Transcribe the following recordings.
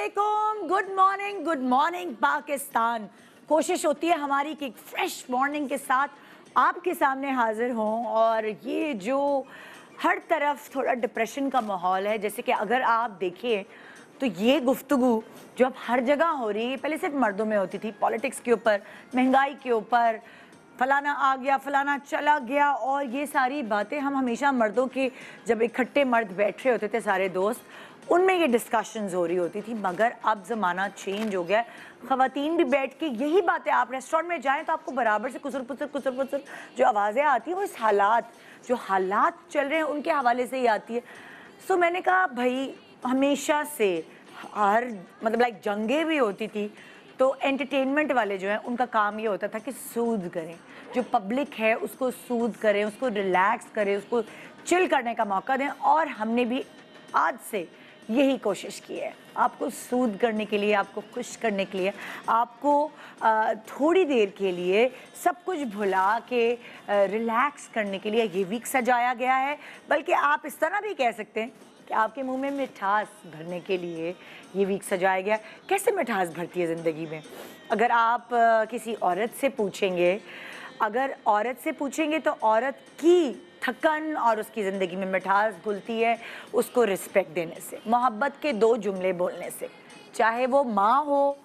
अस्सलामुअलैकुम, good morning Pakistan. कोशिश होती है हमारी कि फ्रेश मॉर्निंग के साथ आपके सामने हाजिर हों। और ये जो हर तरफ थोड़ा डिप्रेशन का माहौल है, जैसे कि अगर आप देखें तो ये गुफ्तगू जो अब हर जगह हो रही है, पहले सिर्फ मर्दों में होती थी, पॉलिटिक्स के ऊपर, महंगाई के ऊपर, फलाना आ गया फलाना चला गया, और ये सारी बातें हम हमेशा मर्दों के, जब इकट्ठे मर्द बैठ रहे होते थे सारे दोस्त, उनमें ये डिस्कशंस हो रही होती थी। मगर अब ज़माना चेंज हो गया, ख़वातीन भी बैठ के यही बातें, आप रेस्टोरेंट में जाएं तो आपको बराबर से कुसर पुसर जो आवाज़ें आती हैं वो इस जो हालात चल रहे हैं उनके हवाले से ही आती है। सो मैंने कहा भाई, हमेशा से हर मतलब लाइक जंगें भी होती थी तो एंटरटेनमेंट वाले जो हैं उनका काम ये होता था कि सूद करें, जो पब्लिक है उसको सूद करें, उसको रिलैक्स करें, उसको चिल करने का मौका दें। और हमने भी आज से यही कोशिश की है, आपको सूद करने के लिए, आपको खुश करने के लिए, आपको थोड़ी देर के लिए सब कुछ भुला के रिलैक्स करने के लिए ये वीक सजाया गया है। बल्कि आप इस तरह भी कह सकते हैं कि आपके मुंह में मिठास भरने के लिए ये वीक सजाया गया। कैसे मिठास भरती है ज़िंदगी में? अगर आप किसी औरत से पूछेंगे, तो औरत की थकन और उसकी ज़िंदगी में मिठास घुलती है उसको रिस्पेक्ट देने से, मोहब्बत के दो जुमले बोलने से। चाहे वो माँ हो,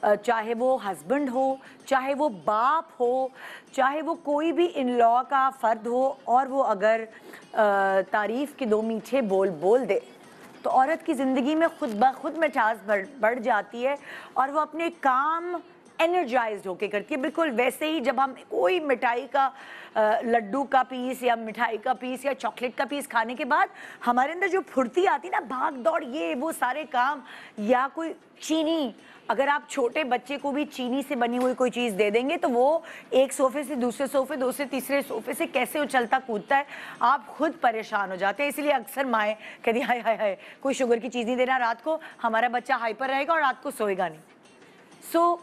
चाहे वो हस्बैंड हो, चाहे वो बाप हो, चाहे वो कोई भी इन लॉ का फ़र्द हो, और वो अगर तारीफ़ के दो मीठे बोल बोल दे तो औरत की ज़िंदगी में खुद ब खुद मिठास बढ़ जाती है और वो अपने काम एनर्जाइज्ड होके करती है। बिल्कुल वैसे ही जब हम कोई मिठाई का लड्डू का पीस या मिठाई का पीस या चॉकलेट का पीस खाने के बाद हमारे अंदर जो फुर्ती आती ना, भाग दौड़, ये वो सारे काम, या कोई चीनी, अगर आप छोटे बच्चे को भी चीनी से बनी हुई कोई चीज़ दे देंगे तो वो एक सोफे से दूसरे सोफे, दूसरे तीसरे सोफे से कैसे उछलता कूदता है, आप खुद परेशान हो जाते हैं। इसलिए अक्सर माएँ कहती हाय हाय हाय, कोई शुगर की चीज़ नहीं देना रात को, हमारा बच्चा हाइपर रहेगा और रात को सोएगा नहीं। सो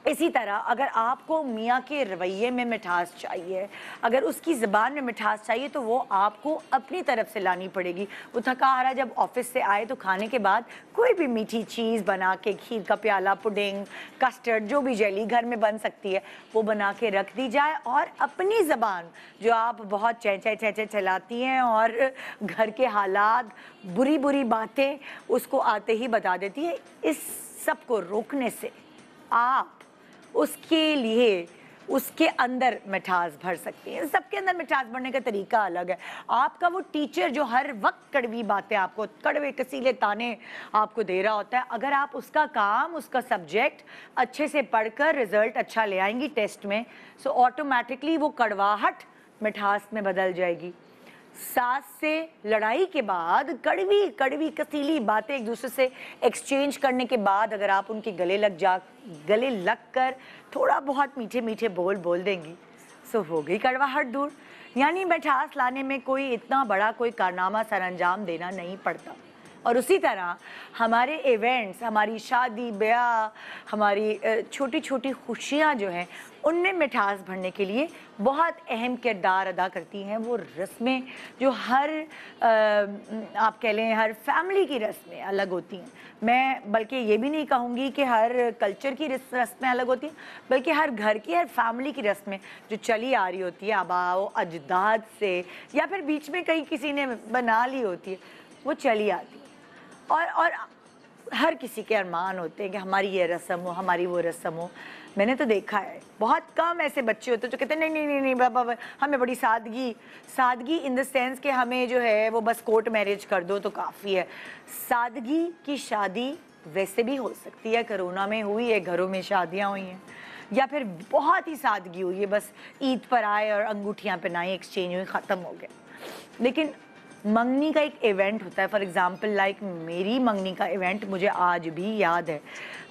इसी तरह अगर आपको मियाँ के रवैये में मिठास चाहिए, अगर उसकी ज़बान में मिठास चाहिए, तो वो आपको अपनी तरफ से लानी पड़ेगी। वो थका हारा जब ऑफिस से आए तो खाने के बाद कोई भी मीठी चीज़ बना के, खीर का प्याला, पुडिंग, कस्टर्ड, जो भी जेली घर में बन सकती है वो बना के रख दी जाए। और अपनी ज़बान जो आप बहुत चह चलाती हैं और घर के हालात, बुरी बुरी बातें उसको आते ही बता देती है, इस सब को रोकने से आप उसके लिए उसके अंदर मिठास भर सकती हैं। सबके अंदर मिठास भरने का तरीका अलग है। आपका वो टीचर जो हर वक्त कड़वी बातें आपको, कड़वे कसीले ताने आपको दे रहा होता है, अगर आप उसका काम, उसका सब्जेक्ट अच्छे से पढ़कर रिजल्ट अच्छा ले आएंगी टेस्ट में, सो ऑटोमेटिकली वो कड़वाहट मिठास में बदल जाएगी। सास से लड़ाई के बाद कड़वी कड़वी कसीली बातें एक दूसरे से एक्सचेंज करने के बाद अगर आप उनके गले लग कर थोड़ा बहुत मीठे मीठे बोल देंगी, सो हो गई कड़वाहट दूर। यानी मिठास लाने में कोई इतना बड़ा कोई कारनामा सरअंजाम देना नहीं पड़ता। और उसी तरह हमारे इवेंट्स, हमारी शादी ब्याह, हमारी छोटी छोटी खुशियाँ जो हैं उनमें मिठास भरने के लिए बहुत अहम किरदार अदा करती हैं वो रस्में, जो हर आप कह लें हर फैमिली की रस्में अलग होती हैं। मैं बल्कि ये भी नहीं कहूँगी कि हर कल्चर की रस्में अलग होती हैं, बल्कि हर घर की, हर फैमिली की रस्में जो चली आ रही होती है आबाओ अजदाद से, या फिर बीच में कहीं किसी ने बना ली होती है, वो चली आती है। और हर किसी के अरमान होते हैं कि हमारी ये रस्म हो, हमारी वो रस्म हो। मैंने तो देखा है बहुत कम ऐसे बच्चे होते हैं जो कहते हैं नहीं बाबा, हमें बड़ी सादगी इन द सेंस कि हमें जो है वो बस कोर्ट मैरिज कर दो तो काफ़ी है। सादगी की शादी वैसे भी हो सकती है, कोरोना में हुई है, घरों में शादियाँ हुई हैं, या फिर बहुत ही सादगी हुई है, बस ईद पर आए और अंगूठियाँ पहनाई, एक्सचेंज हुई, ख़त्म हो गया। लेकिन मंगनी का एक इवेंट होता है, फॉर एग्ज़ाम्पल लाइक मेरी मंगनी का इवेंट मुझे आज भी याद है।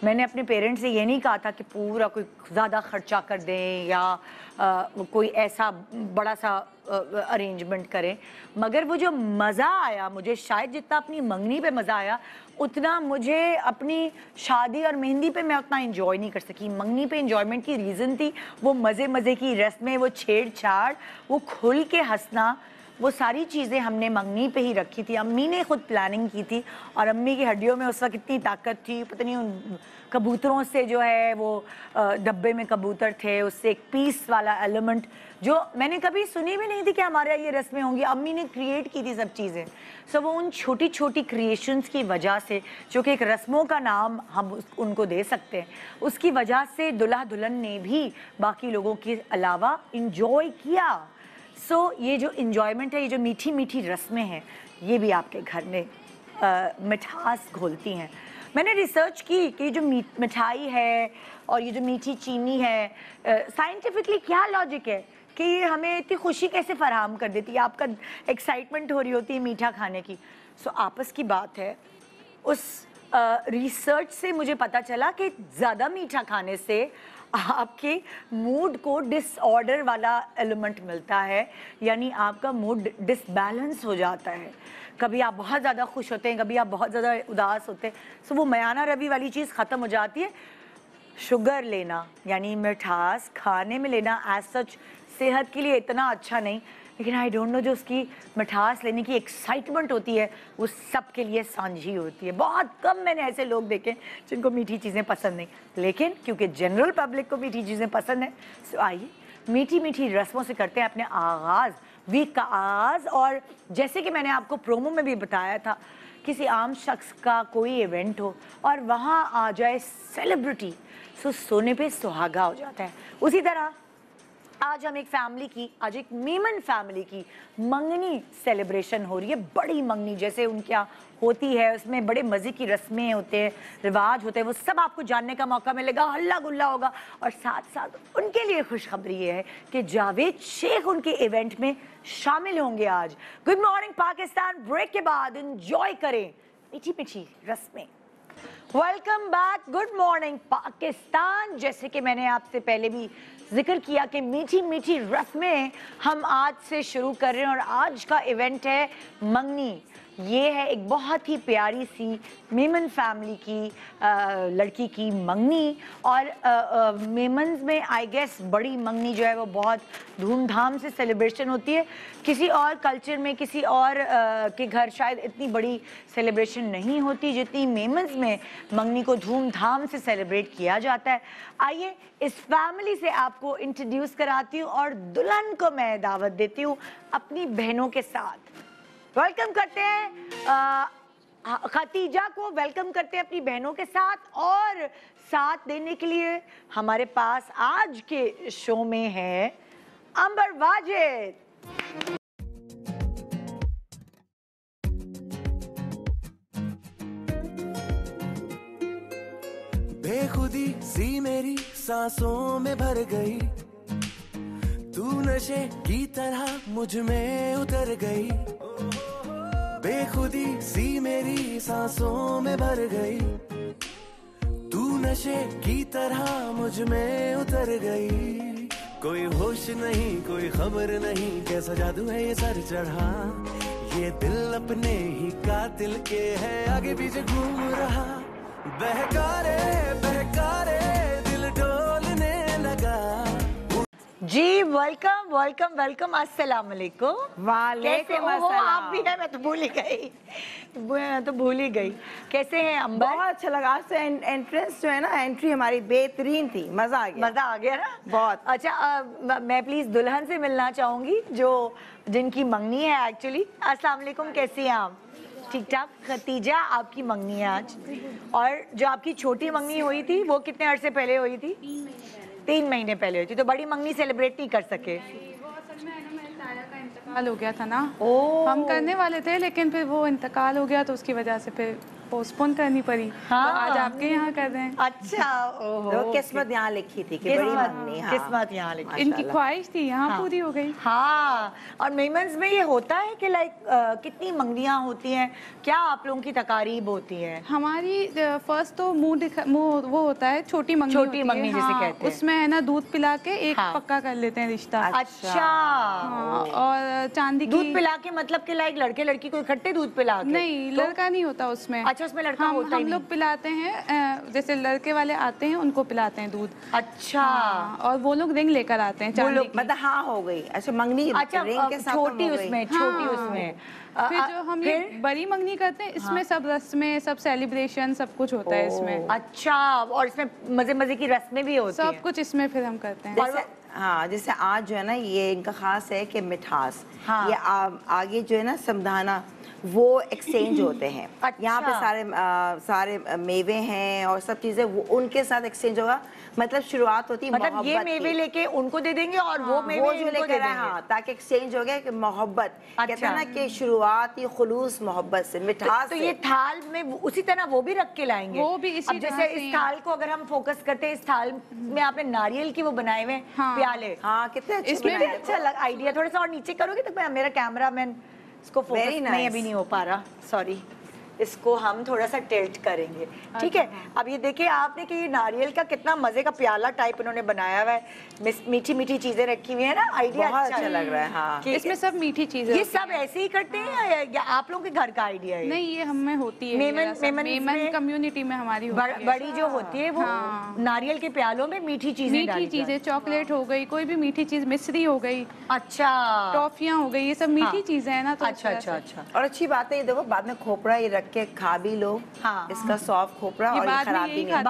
मैंने अपने पेरेंट्स से ये नहीं कहा था कि पूरा कोई ज़्यादा ख़र्चा कर दें या कोई ऐसा बड़ा सा अरेंजमेंट करें, मगर वो जो मज़ा आया मुझे, शायद जितना अपनी मंगनी पे मज़ा आया उतना मुझे अपनी शादी और मेहंदी पे मैं उतना इंजॉय नहीं कर सकी। मंगनी पे इंजॉयमेंट की रीज़न थी वो मज़े की रस्में, वो छेड़छाड़, वो खुल के हंसना, वो सारी चीज़ें हमने मंगनी पे ही रखी थी। अम्मी ने खुद प्लानिंग की थी और अम्मी की हड्डियों में उस वक्त इतनी ताकत थी, पता नहीं उन कबूतरों से जो है वो डब्बे में कबूतर थे, उससे एक पीस वाला एलिमेंट जो मैंने कभी सुनी भी नहीं थी कि हमारे यहाँ ये रस्में होंगी, अम्मी ने क्रिएट की थी सब चीज़ें। सो वो उन छोटी छोटी क्रिएशंस की वजह से, जो कि एक रस्मों का नाम हम उनको दे सकते हैं, उसकी वजह से दुल्हा दुल्हन ने भी बाकी लोगों के अलावा इंजॉय किया। सो ये जो इंजॉयमेंट है, ये जो मीठी मीठी रस्में हैं, ये भी आपके घर में मिठास घोलती हैं। मैंने रिसर्च की कि जो मिठाई है और ये जो मीठी चीनी है, साइंटिफिकली क्या लॉजिक है कि ये हमें इतनी खुशी कैसे फराहम कर देती है, आपका एक्साइटमेंट हो रही होती है मीठा खाने की। सो आपस की बात है, उस रिसर्च से मुझे पता चला कि ज़्यादा मीठा खाने से आपके मूड को डिसऑर्डर वाला एलिमेंट मिलता है, यानी आपका मूड डिसबैलेंस हो जाता है। कभी आप बहुत ज़्यादा खुश होते हैं, कभी आप बहुत ज़्यादा उदास होते हैं। सो वो मयाना रवि वाली चीज़ ख़त्म हो जाती है। शुगर लेना यानी मिठास खाने में लेना एज सच सेहत के लिए इतना अच्छा नहीं, लेकिन आई डोंट नो जो उसकी मिठास लेने की एक्साइटमेंट होती है वो सबके लिए सांझी होती है। बहुत कम मैंने ऐसे लोग देखे जिनको मीठी चीज़ें पसंद नहीं, लेकिन क्योंकि जनरल पब्लिक को मीठी चीज़ें पसंद है, सो आइए मीठी मीठी रस्मों से करते हैं अपने आगाज़, वीक का आगाज़। और जैसे कि मैंने आपको प्रोमो में भी बताया था, किसी आम शख्स का कोई इवेंट हो और वहाँ आ जाए सेलिब्रिटी, सो सोने पे सुहागा हो जाता है। उसी तरह आज हम एक फैमिली की, आज एक मेमन फैमिली की मंगनी सेलिब्रेशन हो रही है। बड़ी मंगनी जैसे उनके यहाँ होती है, उसमें बड़े मज़े की रस्में होते हैं, रिवाज होते हैं, वो सब आपको जानने का मौका मिलेगा, हल्ला गुल्ला होगा। और साथ साथ उनके लिए खुशखबरी ये है कि जावेद शेख उनके इवेंट में शामिल होंगे आज। गुड मॉर्निंग पाकिस्तान, ब्रेक के बाद एंजॉय करें मीठी मीठी रस्में। Welcome back, good morning Pakistan. जैसे कि मैंने आपसे पहले भी जिक्र किया कि मीठी मीठी रस्में हम आज से शुरू कर रहे हैं और आज का इवेंट है मंगनी। ये है एक बहुत ही प्यारी सी मेमन फैमिली की लड़की की मंगनी। और मेमन्स में आई गेस बड़ी मंगनी जो है वो बहुत धूमधाम से सेलिब्रेशन होती है। किसी और कल्चर में, किसी और के घर शायद इतनी बड़ी सेलिब्रेशन नहीं होती जितनी मेमन्स में मंगनी को धूमधाम से सेलिब्रेट किया जाता है। आइए इस फैमिली से आपको इंट्रोड्यूस कराती हूँ और दुल्हन को मैं दावत देती हूँ अपनी बहनों के साथ। वेलकम करते हैं खतीजा को, वेलकम करते हैं अपनी बहनों के साथ। और साथ देने के लिए हमारे पास आज के शो में है अंबर वाजिद। बेखुदी सी मेरी सांसों में भर गई, तू नशे की तरह मुझ में उतर गई। बेखुदी सी मेरी सांसों में भर गई, तू नशे की तरह मुझ में उतर गई। कोई होश नहीं, कोई खबर नहीं, कैसा जादू है ये सर चढ़ा। ये दिल अपने ही कातिल के है आगे पीछे घूम रहा। बहकारे बहकारे दिल डोलने लगा। जी वेलकम वेलकम वेलकम, अस्सलाम वालेकुम। वालेकुम अस्सलाम। आप भी हैं, मैं तो भूल ही गई, मैं तो भूल ही गई। कैसे हैं अंबर? बहुत अच्छा लगा। आज से एंट्रेंस जो है ना, एंट्री हमारी बेहतरीन थी, मजा आ गया। मजा आ गया ना बहुत। अच्छा मैं प्लीज दुल्हन से मिलना चाहूंगी जो जिनकी मंगनी है एक्चुअली। अस्सलाम वालेकुम, कैसी हैं आप? ठीक ठाक। खतीजा आपकी मंगनी है आज, और जो आपकी छोटी मंगनी हुई थी वो कितने अरसे पहले हुई थी? 3 महीने पहले हुई थी। तो बड़ी मंगनी सेलिब्रेट नहीं कर सके? वो असल में है ना, मेरे ताया का इंतकाल हो गया था ना। ओह। हम करने वाले थे लेकिन फिर वो इंतकाल हो गया तो उसकी वजह से फिर पोस्टपोन करनी पड़ी। हाँ। तो आज आपके यहाँ कर रहे हैं। अच्छा, ओहो। तो किस्मत यहाँ लिखी थी कि बड़ी मंगनी। हाँ। किस्मत यहाँ लिखी। इनकी ख्वाहिश थी, यहाँ हाँ। पूरी हो गई। हाँ, और मेमन्स में ये होता है कि लाइक कितनी मंगनियाँ होती हैं, क्या आप लोगों की तकारीब होती है? हमारी फर्स्ट तो मुंह वो होता है, छोटी मंगनी छोटी होती है। मंगनी जिसे हाँ, कहते हैं। उसमें है ना दूध पिला के एक हाँ। पक्का कर लेते हैं रिश्ता। अच्छा। हाँ, और चांदी की दूध पिला के मतलब कि लाइक लड़के लड़की को इकट्ठे दूध पिला के? नहीं, तो? लड़का नहीं होता उसमें। अच्छा, अच्छा उसमें लड़का होता ही हम नहीं। लोग पिलाते हैं, जैसे लड़के वाले आते हैं उनको पिलाते हैं दूध। अच्छा और वो लोग रिंग लेकर आते हैं वो चांदी लोग की। मतलब हाँ हो गई, अच्छा मंगनी अच्छा रिंग के साथ छोटी हो गई। उसमें, छोटी उसमें फिर जो हम ये फिर बड़ी मंगनी करते हैं इसमें सब रस्में, सब सेलिब्रेशन, सब कुछ होता है इसमें। अच्छा, और इसमें मजे मजे की रस्में भी होती हैं। सब कुछ इसमें फिर हम करते हैं। जैसे हाँ, जैसे आज जो है ना ये इनका खास है कि मिठास, हाँ। ये आगे जो है ना समधाना वो एक्सचेंज होते हैं। अच्छा। यहाँ पे सारे मेवे हैं और सब चीजें वो उनके साथ एक्सचेंज होगा, मतलब शुरुआत होती है मतलब ये मोहब्बत मेवे की। लेके उनको दे देंगे और वो मेवे वो जो इनको दे लेकर आए, देंगे। हाँ, ताकि एक्सचेंज हो गया कि मोहब्बत, कहते अच्छा। हैं ना कि शुरुआत ही खुलूस मोहब्बत से, मिठास तो से। ये थाल में उसी तरह वो भी रख के लाएंगे। वो भी इसी अब जैसे तरह से इस ही। थाल को अगर हम फोकस करते हैं, इस थाल में आपने नारियल की वो बनाए हुए हाँ। प्याले, हाँ, कितने अच्छे इसमें बनाए। अच्छा लग आइडिया। थोड़ा सा और नीचे करोगे तो मेरा कैमरा मैन इसको फोकस Very नहीं, nice। अभी नहीं हो पा रहा, सॉरी। इसको हम थोड़ा सा टिल्ट करेंगे, ठीक है। अब ये देखिए आपने कि ये नारियल का कितना मजे का प्याला टाइप इन्होंने बनाया हुआ है, मीठी मीठी चीजें रखी हुई है ना, आइडिया बहुत अच्छा है। लग रहा है, हाँ। कि इसमें सब मीठी चीजें ये होती सब ऐसे ही करते हैं या आप लोगों के घर का आइडिया है? नहीं, ये हमें होती है। मेमन मेमन में- कम्युनिटी में हमारी होती है। बड़ी जो होती है वो हाँ। नारियल के प्यालों में मीठी चीजें मीठी डाली चीजें, चॉकलेट हो गई, कोई भी मीठी चीज, मिश्री हो गई, अच्छा टॉफियां हो गई, ये सब मीठी हाँ। चीजें हैं ना, तो अच्छा इस अच्छा तरह से। अच्छा। और अच्छी बात है ये, देखो बाद में खोपड़ा ये रख के खा भी लो, हाँ। इसका सॉफ्ट खोपड़ा, ये और ये बाद में खराब यही भी नहीं।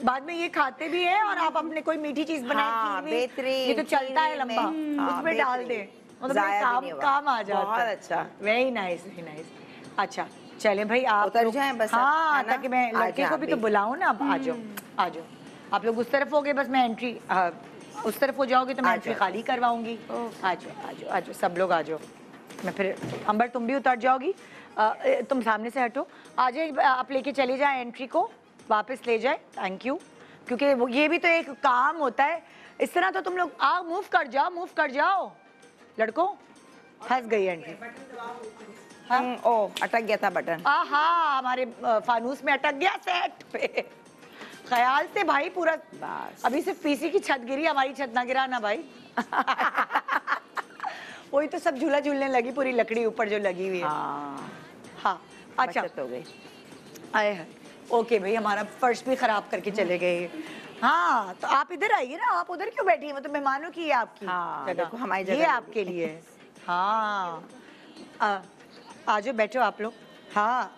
बाद में ये खाते भी है और आप अपने कोई मीठी चीज बनाए हाँ, खीर भी, बेहतरीन, ये तो चलता है खीर लंबा, में, हाँ, उसमें डाल दे, बेहतरीन। मतलब जाया भी काम नहीं होगा। काम आ जाता बहुत है। अच्छा। Very nice, very nice. अच्छा चले भाई आप उतर लोग- जाएं बस अब, हाँ, है ना? ताकि मैं आ लड़के जाएं को आप भी तो भी। बुलाऊं ना। अब आ जाओ, आ जाओ। आप लोग उस तरफ हो गए, बस मैं एंट्री उस तरफ हो जाओगे तो मैं आ एंट्री जाओ। खाली करवाऊंगी। आ जाओ आ जाओ आ जाओ, सब लोग आ जाओ। मैं फिर अंबर तुम भी उतर जाओगी, तुम सामने से हटो, आ जाए, आप लेके चले जाए एंट्री को, वापस ले जाए। थैंक यू, क्योंकि ये भी तो एक काम होता है। इस तरह तो तुम लोग मूव कर जाओ, मूव कर जाओ लड़कों। फंस गई एंट्री। ओ अटक गया था बटन। हाँ, हमारे फानूस में अटक गया सेट पे। ख्याल से भाई पूरा, बस। अभी सिर्फ पीसी की छत गिरी, हमारी छत ना गिरा ना भाई। वही तो सब झूला झूलने लगी, पूरी लकड़ी ऊपर जो लगी हुई है। हाँ, हाँ अच्छा, बचत हो गई। आए हैं। ओके भाई, हमारा फर्श भी खराब करके चले गए। हाँ तो आप इधर आइए ना, आप उधर क्यों बैठी हैं? मतलब मेहमानों की है आपकी हाँ, जगह। देखो हमारी जगह ये ले ली। आपके लिए है। हाँ आ जाओ, बैठो आप लोग। हाँ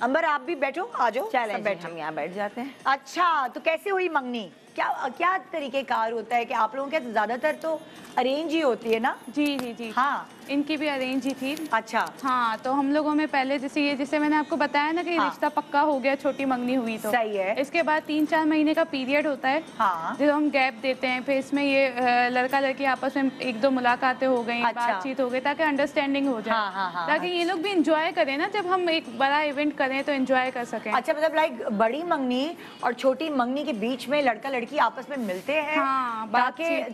अंबर आप भी बैठो, आ जाओ, चले सब बैठो। हम यहाँ बैठ जाते हैं। अच्छा तो कैसे हुई मंगनी? क्या क्या तरीके कार होता है कि आप लोगों के ज्यादातर तो अरेंज ही होती है ना? जी जी जी, हाँ इनकी भी अरेंज ही थी। अच्छा हाँ, तो हम लोगों में पहले जैसे मैंने आपको बताया ना कि हाँ। रिश्ता पक्का हो गया, छोटी मंगनी हुई तो सही है। इसके बाद 3-4 महीने का पीरियड होता है, हाँ। जो हम गैप देते हैं। फिर इसमें ये लड़का लड़की आपस में 1-2 मुलाकातें हो गई, अच्छा। बातचीत हो गई, ताकि अंडरस्टैंडिंग हो जाए। हाँ, हाँ, हाँ, ताकि ये लोग भी इंजॉय करें ना, जब हम एक बड़ा इवेंट करें तो इंजॉय कर सकें। अच्छा, मतलब लाइक बड़ी मंगनी और छोटी मंगनी के बीच में लड़का लड़की आपस में मिलते हैं, हाँ,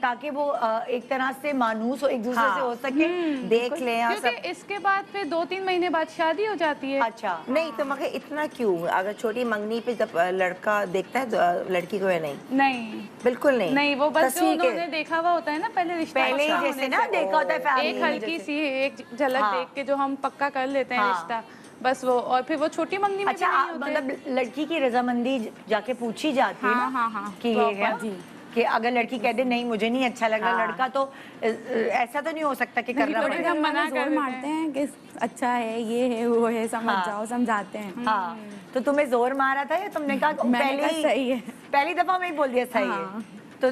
ताकि वो एक तरह से मानूस हो, एक दूसरे हाँ। से हो सके। देख लें और क्योंकि सब। इसके बाद फिर 2-3 महीने बाद शादी हो जाती है। अच्छा नहीं तो मगर इतना क्यों, अगर छोटी मंगनी पे जब लड़का देखता है तो लड़की को या नहीं? नहीं बिल्कुल नहीं। नहीं, वो बस जो तस्वीर के- उन्होंने देखा हुआ होता है ना पहले रिश्ता पहले ही पक्का जैसे होने ना से। देखा होता है फैमिली एक में हल्की जैसे। सी एक झलक हाँ। देख के जो हम पक्का कर लेते हैं हाँ। रिश्ता, बस वो। और फिर वो छोटी मंगनी में अच्छा, भी नहीं होते। मतलब लड़की की रजामंदी जाके पूछी जाती है हाँ, ना हाँ, हाँ, कि ये है proper, जी। कि अगर लड़की कह दे नहीं मुझे नहीं अच्छा लग रहा, हाँ। लड़का तो ऐसा तो नहीं हो सकता कि करना थोड़ी पड़ेगा। हम मना जोर कर देते मारते हैं कि अच्छा है, ये है, वो है, समझ हाँ। जाओ, समझाते हैं। हाँ तो तुम्हें जोर मारा था या तुमने कहा मैंने पहले कहा ही सही है। पहली दफा में ही बोल दिया सही हाँ। है? तो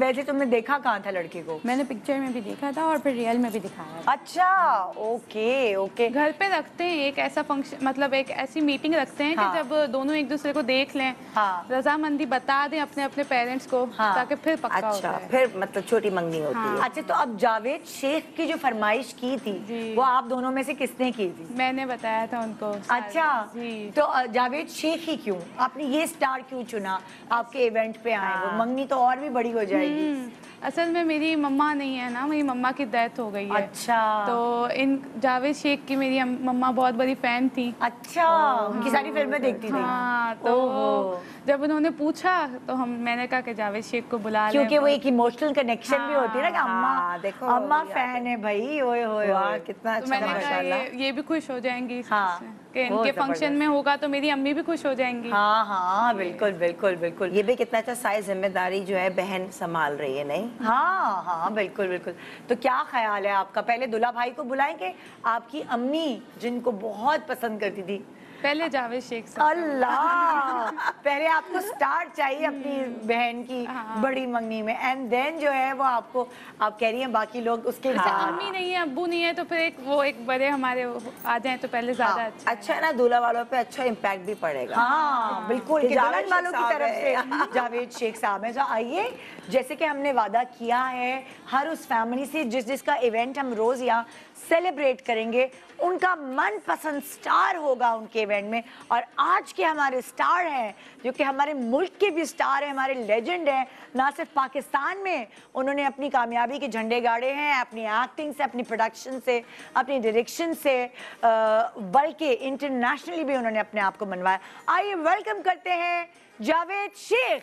वैसे तुमने देखा कहाँ था लड़के को? मैंने पिक्चर में भी देखा था और फिर रियल में भी दिखाया। अच्छा ओके ओके। घर पे रखते हैं एक ऐसा फंक्शन, मतलब एक ऐसी मीटिंग रखते हैं हाँ। कि जब दोनों एक दूसरे को देख लें, हाँ। रजामंदी बता दें अपने अपने पेरेंट्स को, हाँ। ताकि फिर पक्का अच्छा, होता है। फिर मतलब छोटी मंगनी होती है। अच्छा तो अब जावेद शेख की जो फरमाइश की थी जी। वो आप दोनों में से किसने की थी? मैंने बताया था उनको सारे। अच्छा जी। तो जावेद शेख ही क्यों, आपने ये स्टार क्यों चुना आपके इवेंट पे आए? वो मंगनी तो और भी बड़ी हो जाएगी। असल में मेरी मम्मा नहीं है ना, मेरी मम्मा की डेथ हो गई है। अच्छा तो इन जावेद शेख की मेरी मम्मा बहुत बड़ी फैन थी। अच्छा, उनकी सारी फिल्में देखती थी। हाँ, तो ओहो। जब उन्होंने पूछा तो मैंने कहा कि जावेद शेख को बुला लें। क्योंकि वो एक इमोशनल कनेक्शन भी होती है ना कि अम्मा हाँ, देखो, अम्मा याद फैन है भाई। ओए होए वाह होए। कितना तो अच्छा मैंने कहा माशाल्लाह। ये भी खुश हो जाएंगी हाँ इससे। कि बहुत इनके फंक्शन में होगा तो मेरी अम्मी भी खुश हो जाएंगी। हाँ हाँ बिल्कुल बिल्कुल बिल्कुल। ये भी कितना अच्छा सारी जिम्मेदारी जो है बहन संभाल रही है, नहीं? हाँ हाँ बिल्कुल बिल्कुल। तो क्या ख्याल है आपका, पहले दुल्हा भाई को बुलाएंगे, आपकी अम्मी जिनको बहुत पसंद करती थी? पहले जावेद शेख साहब। अल्लाह, पहले आपको स्टार्ट चाहिए अपनी बहन की बड़ी मंगनी में, एंड देन जो है वो आपको, आप कह रही हैं बाकी लोग उसके अम्मी नहीं है, अब्बू नहीं है, तो फिर एक बड़े हमारे आ जाएं तो पहले ज्यादा अच्छा। अच्छा है ना, दूल्हा वालों पे अच्छा इम्पैक्ट भी पड़ेगा। हाँ बिल्कुल, कि जावेद दुल्हन वालों शेख की साहब तरफ से जावेद शेख साहब हैं। तो आइए, जैसे कि हमने वादा किया है हर उस फैमिली से जिसका इवेंट हम रोज यहाँ सेलिब्रेट करेंगे, उनका मनपसंद स्टार होगा उनके इवेंट में। और आज के हमारे स्टार हैं जो कि हमारे मुल्क के भी स्टार हैं, हमारे लेजेंड हैं। ना सिर्फ पाकिस्तान में उन्होंने अपनी कामयाबी के झंडे गाड़े हैं, अपनी एक्टिंग से, अपनी प्रोडक्शन से, अपनी डायरेक्शन से, बल्कि इंटरनेशनली भी उन्होंने अपने आप को मनवाया। आइए वेलकम करते हैं जावेद शेख।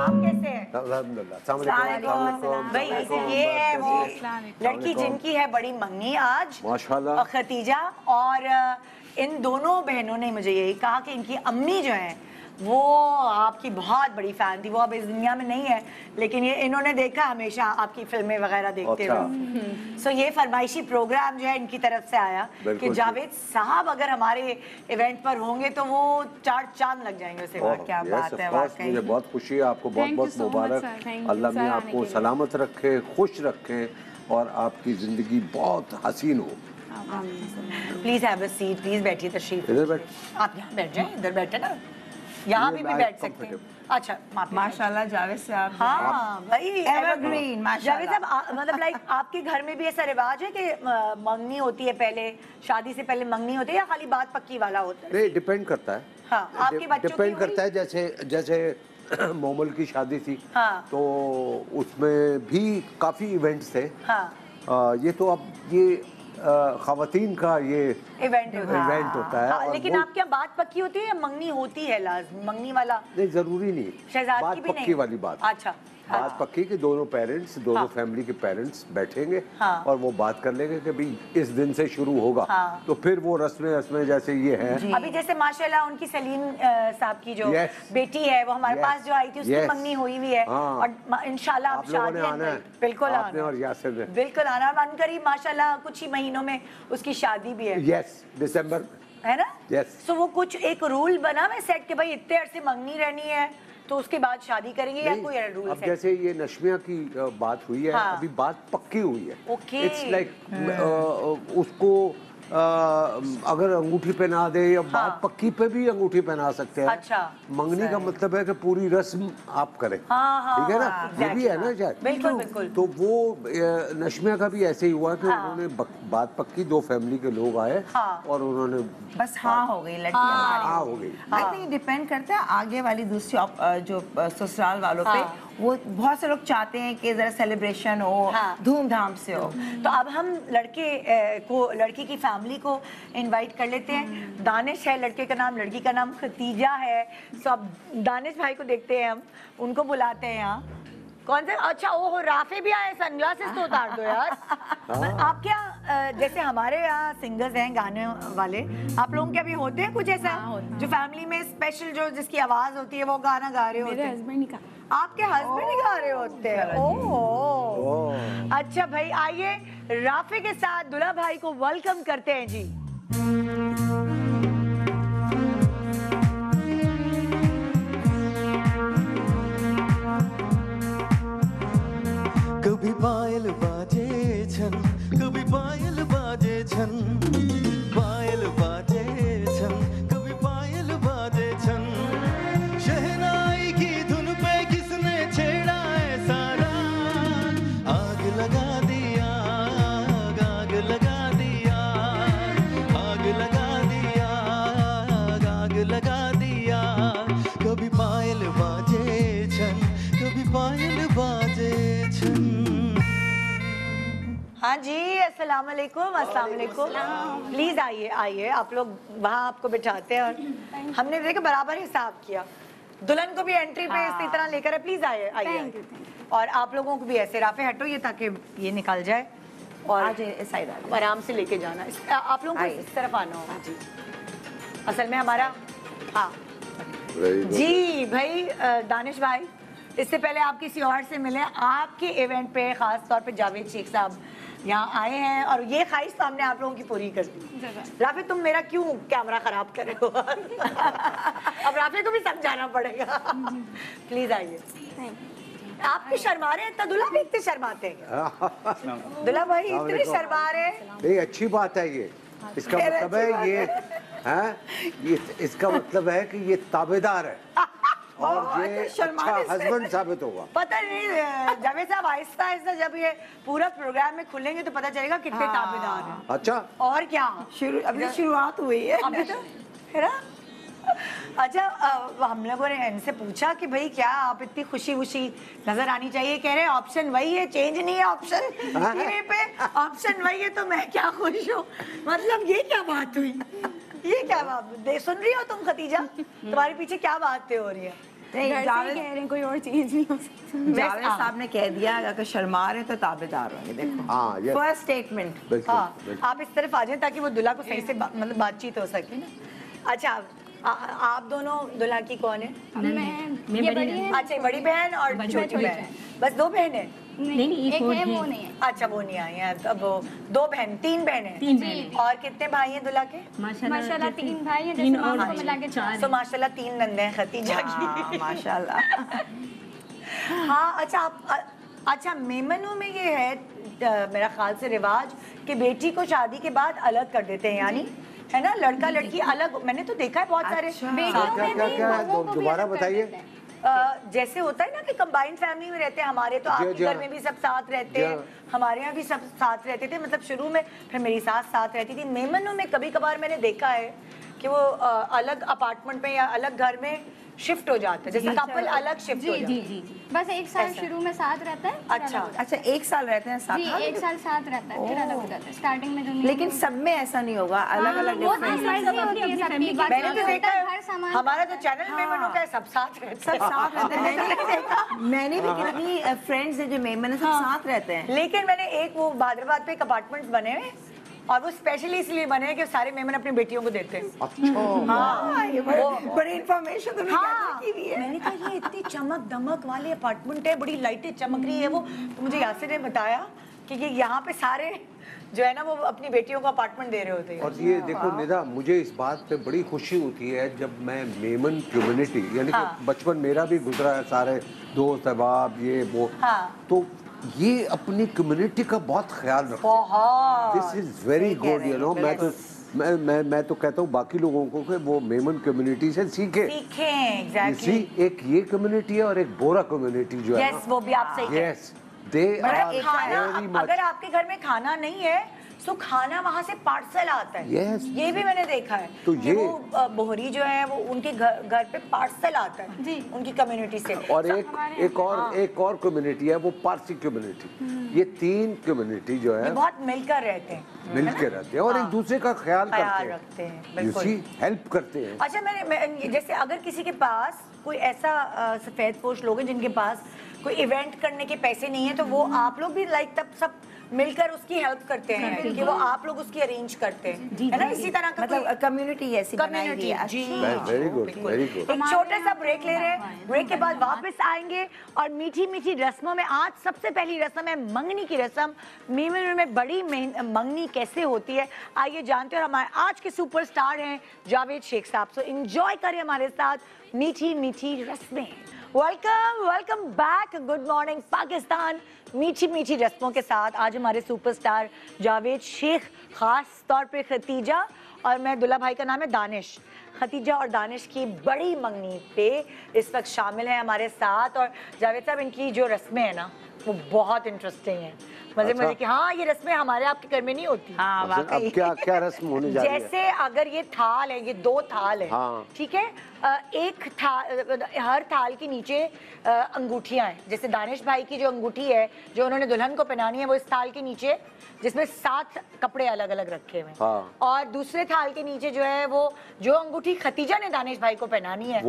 आप कैसे हैं? भाई ये है वो लड़की जिनकी है बड़ी मंगनी आज, माशाल्लाह, और खतीजा। और इन दोनों बहनों ने मुझे यही कहा कि इनकी अम्मी जो है वो आपकी बहुत बड़ी फैन थी। वो अब इस दुनिया में नहीं है, लेकिन ये इन्होंने देखा हमेशा आपकी फिल्में वगैरह देखते हुए। सो ये फरमाइशी प्रोग्राम जो है इनकी तरफ से आया कि जावेद साहब अगर हमारे इवेंट पर होंगे तो वो 4 चांद लग जाएंगे उसे। क्या बात है, वाकई मुझे बहुत खुशी है, आपको बहुत बहुत मुबारक। अल्लाह में आपको सलामत रखे, खुश रखे और आपकी जिंदगी बहुत हसीन हो। Please have a seat, please बैठिए, तशरीफ। इधर बैठ। आप यहाँ बैठ जाएं, इधर बैठे ना, यहाँ भी बैठ सकते हैं। अच्छा माशाल्लाह जावेद साहब। हाँ भाई एवरग्रीन, माशाल्लाह। जावेद साहब मतलब लाइक आपके घर में भी ऐसा रिवाज है कि मंगनी होती है पहले, शादी से पहले मंगनी होती है, या खाली बात पक्की वाला होता है? नहीं, डिपेंड करता है। हाँ, आपके बच्चों की डिपेंड करता है। जैसे मोमल की शादी थी, हाँ, तो उसमें भी काफी इवेंट्स थे। हाँ, ये तो अब ये खवातीन का ये इवेंट होता है। हाँ, और लेकिन आपके यहाँ बात पक्की होती है या मंगनी होती है? लाजमी मंगनी वाला नहीं, जरूरी नहीं। शहजाद बात की भी पक्की नहीं? वाली बात। अच्छा, बात पक्की कि दोनों पेरेंट्स, दोनों फैमिली के पेरेंट्स बैठेंगे और वो बात कर लेंगे कि भाई इस दिन से शुरू होगा। तो फिर वो रस्में जैसे ये हैं। अभी जैसे माशाल्लाह उनकी सलीम साहब की जो बेटी है वो हमारे पास जो आई थी, उसकी मंगनी हुई हुई है, और इंशाल्लाह आप शादी है। बिल्कुल आना, और यासिर ने बिल्कुल आना। अनकरीब माशाल्लाह कुछ ही महीनों में उसकी शादी भी है। यस, दिसंबर है ना? यस। सो वो कुछ एक रूल बना मैं सेट के भाई इतने अरसे मंगनी रहनी है तो उसके बाद शादी करेंगे, या कोई रूल? अब जैसे ये नशमिया की बात हुई है, अभी बात पक्की हुई है। ओके। इट्स लाइक उसको अगर अंगूठी पहना दे या बात पक्की पे भी अंगूठी पहना सकते हैं। अच्छा, मंगनी का मतलब है कि पूरी रस्म आप करें। ठीक है ना? ये भी है ना शायद। बिल्कुल बिल्कुल। तो वो नशमिया का भी ऐसे ही हुआ कि उन्होंने बात पक्की, 2 फैमिली के लोग आए और उन्होंने बस हाँ हो गई, लड़की हाँ हो गई। आई थिंक डिपेंड करता है आगे वाली दूसरी जो ससुराल वालों पे। वो बहुत से लोग चाहते हैं कि जरा सेलिब्रेशन हो, धूमधाम से हो। तो अब हम लड़की की फैमिली को इनवाइट कर लेते हैं। दानिश है लड़के का नाम, लड़की का नाम खतीजा है। सो अब दानिश भाई को देखते हैं, हम उनको बुलाते हैं यहाँ। कौन से? अच्छा, ओहो, राफे भी आए, सनग्लासेस तो उतार दो यार। आप क्या जैसे हमारे यहाँ सिंगर्स हैं गाने वाले, आप लोगों के अभी होते हैं कुछ ऐसा जो फैमिली में स्पेशल, जो जिसकी आवाज होती है वो गाना गा रहे होते हैं? मेरे हस्बैंड का। आपके हस्बैंड ही गा रहे होते हैं? ओह, अच्छा भाई, आइए राफे के साथ दुल्हा भाई को वेलकम करते हैं जी। कभी पायल बाजे छन, कभी पायल बाजे छन, पायल बाजे छन, कभी पायल बाजे छन। शहनाई की धुन पे किसने छेड़ा है सारा, आग लगा दिया, आग लगा दिया, आग लगा दिया, आग लगा दिया। कभी पायल बाजे छन, कभी पायल बाजे छन। हाँ जी, अस्सलाम वालेकुम, अस्सलाम वालेकुम। प्लीज आइए आइए, आप लोग वहाँ आपको बिठाते हैं और हमने देखा बराबर हिसाब किया। दुल्हन को भी एंट्री पे इसी तरह लेकर है। प्लीज आइए आइए। और आप लोगों को भी ऐसे, राफे हटो ये ताकि ये निकल जाए। और आज इस साइड आ जाओ। आराम से लेके जाना। आप लोगों को आइए। इस तरफ आना होगा जी। असल में हमारा हाँ Very good. जी भाई दानिश भाई, इससे पहले आप किसी और से मिले, आपके इवेंट पे खास तौर पे जावेद शेख साहब यहाँ आए हैं और ये ख्वाहिश तो हमने आप लोगों की पूरी कर दी। राफे तुम मेरा क्यों कैमरा खराब कर रहे हो? अब राफे को भी समझाना पड़ेगा। प्लीज आइए। आपके शर्मा रहे हैं, इतना दुल्हा भी इतने शर्माते हैं। दुल्हा भाई इतने शर्मा रहे हैं। नहीं, अच्छी बात है ये। इसका मतलब है ये इसका मतलब है कि ये ताबेदार है और ये अच्छा हस्बैंड साबित होगा। पता नहीं जावेद साहब, आहिस्ता आहिस्ता जब ये पूरा प्रोग्राम में खुलेंगे तो पता चलेगा कितने ताबेदार हैं। अच्छा, और क्या, अभी शुरुआत हुई है अभी तो है ना। अच्छा हम लोगों ने इनसे पूछा कि भाई क्या आप इतनी खुशी खुशी नजर आनी चाहिए, कह रहे हैं ऑप्शन वही है, चेंज नहीं है ऑप्शन। टीवी पे ऑप्शन वही है तो मैं क्या खुश हूँ। मतलब ये क्या बात हुई, ये क्या बात सुन रही हो तुम खतीजा, तुम्हारे पीछे क्या बातें हो रही है? घर से ही कह रहे हैं, कोई और चेंज नहीं हो सकता। जावेद साहब ने कह दिया अगर शर्मा रहे तो ताबेदार होंगे। देखो हाँ ये फर्स्ट स्टेटमेंट। बिल्कुल, हाँ बिल्कुल। आप इस तरफ आ जाए ताकि वो दुल्हा को सही से मतलब बातचीत हो सके ना। अच्छा आप दोनों दुल्हा की कौन है? मैं बड़ी है। अच्छा बड़ी बहन और छोटी बहन, बस दो बहनें? नहीं, एक है वो नहीं है। अच्छा वो नहीं आई हैं, अब वो दो बहन, तीन बहनें। और कितने भाई हैं दुल्हा के? माशाल्लाह 3 भाई हैं, जैसे मामा को मिला के 4 तो माशाल्लाह 3 नंदे हैं खतीजा की। माशाल्लाह। हाँ अच्छा अच्छा मेमनों में ये है मेरा ख्याल से रिवाज कि बेटी को शादी के बाद अलग कर देते हैं, यानी है ना, लड़का लड़की अलग। मैंने तो देखा है बहुत सारे क्या दोबारा बताइए। जैसे होता है ना कि कंबाइंड फैमिली में रहते हैं, हमारे तो आपके घर में भी सब साथ रहते हैं, हमारे यहाँ भी सब साथ रहते थे, मतलब शुरू में फिर मेरी सास साथ रहती थी। मेमनों में कभी कभार मैंने देखा है कि वो अलग अपार्टमेंट में या अलग घर में शिफ्ट हो जाता है, जैसे कपल अलग शिफ्ट हो जाता है। बस 1 साल शुरू में साथ रहता है। अच्छा अच्छा 1 साल रहते हैं साथ? जी 1 साल साथ रहता है, फिर अलग हो जाता है स्टार्टिंग में जो। लेकिन सब में ऐसा नहीं होगा, अलग अलग डिफरेंट। मैंने तो देखा है, हमारा तो चैनल मेमनों का है, सब साथ रहते हैं। सब साथ रहते हैं। मैंने भी कितनी फ्रेंड्स हैं जो मेमन सब साथ रहते हैं। लेकिन मैंने एक वो भादराबाद पे एक अपार्टमेंट बने हुए और वो स्पेशली इसलिए बने हैं कि सारे मेमन अपनी बेटियों को देते हैं। अच्छा, हाँ ये बड़ी इन्फॉर्मेशन तुमने हाँ की भी है। मैंने कहा ये इतनी चमक दमक वाले अपार्टमेंट है, बड़ी लाइटें चमक रही है वो, तो मुझे यासिर ने बताया कि ये यहाँ पे सारे जो है ना वो अपनी बेटियों को अपार्टमेंट दे रहे होते हैं। और ये देखो निदा, मुझे इस बात पे बड़ी खुशी होती है जब मैं मेमन कम्युनिटी यानी कि बचपन मेरा भी गुजरा है, सारे दोस्त अहबाब ये वो, तो ये अपनी कम्युनिटी का बहुत ख्याल रखते हैं। This is very good, you know. मैं तो कहता हूँ बाकी लोगों को कि वो मेमन कम्युनिटी से सीखें। एग्जैक्टली। एक ये कम्युनिटी है और एक बोरा कम्युनिटी जो है यस वो भी आप सही कह रहे हैं। यस दे आर खाना, वेरी मच। अगर आपके घर में खाना नहीं है तो खाना वहाँ से पार्सल आता है। Yes. ये भी मैंने देखा है। तो ये वो बोहरी जो है वो उनके घर पे पार्सल आता है जी उनकी कम्युनिटी से। और एक और कम्युनिटी है वो पारसी कम्युनिटी। ये 3 कम्युनिटी जो है बहुत मिलकर रहते हैं, मिलकर रहते हैं और एक दूसरे का ख्याल रखते हैं। बिल्कुल हेल्प करते हैं। अच्छा मैं जैसे अगर किसी के पास कोई ऐसा सफेद पोश लोग हैं जिनके पास कोई इवेंट करने के पैसे नहीं है, तो वो आप लोग भी लाइक तब सब मिलकर उसकी हेल्प करते हैं कि वो आप लोग उसकी अरेंज करते हैं, है ना, इसी तरह का मतलब कम्युनिटी ऐसी बनाई हुई है। जी वेरी गुड, वेरी गुड। एक छोटा सा ब्रेक ले रहे हैं, ब्रेक के बाद वापस आएंगे और मीठी मीठी रस्मों में आज सबसे पहली रस्म है मंगनी की रस्म। मेमन में बड़ी मंगनी कैसे होती है आइए जानते हैं। और हमारे आज के सुपरस्टार हैं जावेद शेख साहब, सो एंजॉय करें हमारे साथ मीठी मीठी रस्में। Welcome back, good morning Pakistan. मीठी मीठी रस्मों के साथ आज हमारे सुपरस्टार जावेद शेख, खास तौर पे खतीजा और मैं दुल्हा भाई का नाम है दानिश। खतीजा और दानिश की बड़ी मंगनी पे इस वक्त शामिल है हमारे साथ। और जावेद साहब इनकी जो रस्में हैं ना वो बहुत इंटरेस्टिंग है। मजे कि हाँ ये रस्में हमारे आपके घर में नहीं होती। हाँ वाकई। अब क्या रस्म होने जा रही है? जैसे अगर ये थाल है, ये 2 थाल है, ठीक है, एक थाल, हर थाल के नीचे अंगूठियां हैं। जैसे दानिश भाई की जो अंगूठी है जो उन्होंने दुल्हन को पहनानी है वो इस थाल के नीचे, जिसमें 7 कपड़े अलग अलग रखे हुए हैं। और दूसरे थाल के नीचे जो है वो जो अंगूठी खतीजा ने दानिश भाई को पहनानी है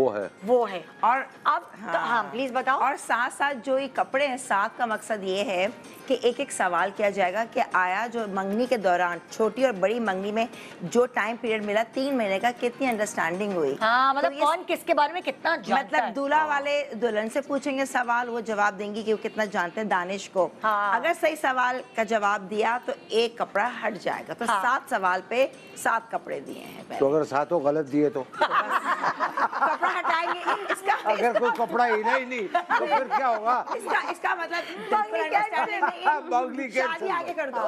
वो है। और अब हाँ प्लीज बताओ। और साथ साथ जो ये कपड़े हैं 7 का मकसद ये है कि एक एक सवाल किया जाएगा कि आया जो मंगनी के दौरान छोटी और बड़ी मंगनी में जो टाइम पीरियड मिला 3 महीने का, कितनी अंडरस्टैंडिंग हुई। हाँ, मतलब तो ये कौन किसके बारे में कितना जानता मतलब है। दूल्हा वाले दुल्हन से पूछेंगे सवाल, वो जवाब देंगी कि वो कितना जानते हैं दानिश को। हाँ। अगर सही सवाल का जवाब दिया तो एक कपड़ा हट जाएगा। तो 7 सवाल पे 7 कपड़े दिए हैं पहले। तो अगर सातों गलत दिए तो कपड़ा हटाएंगे इसका अगर कोई कपड़ा हिला ही नहीं तो फिर क्या होगा? इसका मतलब बिल्कुल understanding नहीं है। मंगनी कैंसिल। शादी आगे कर दो।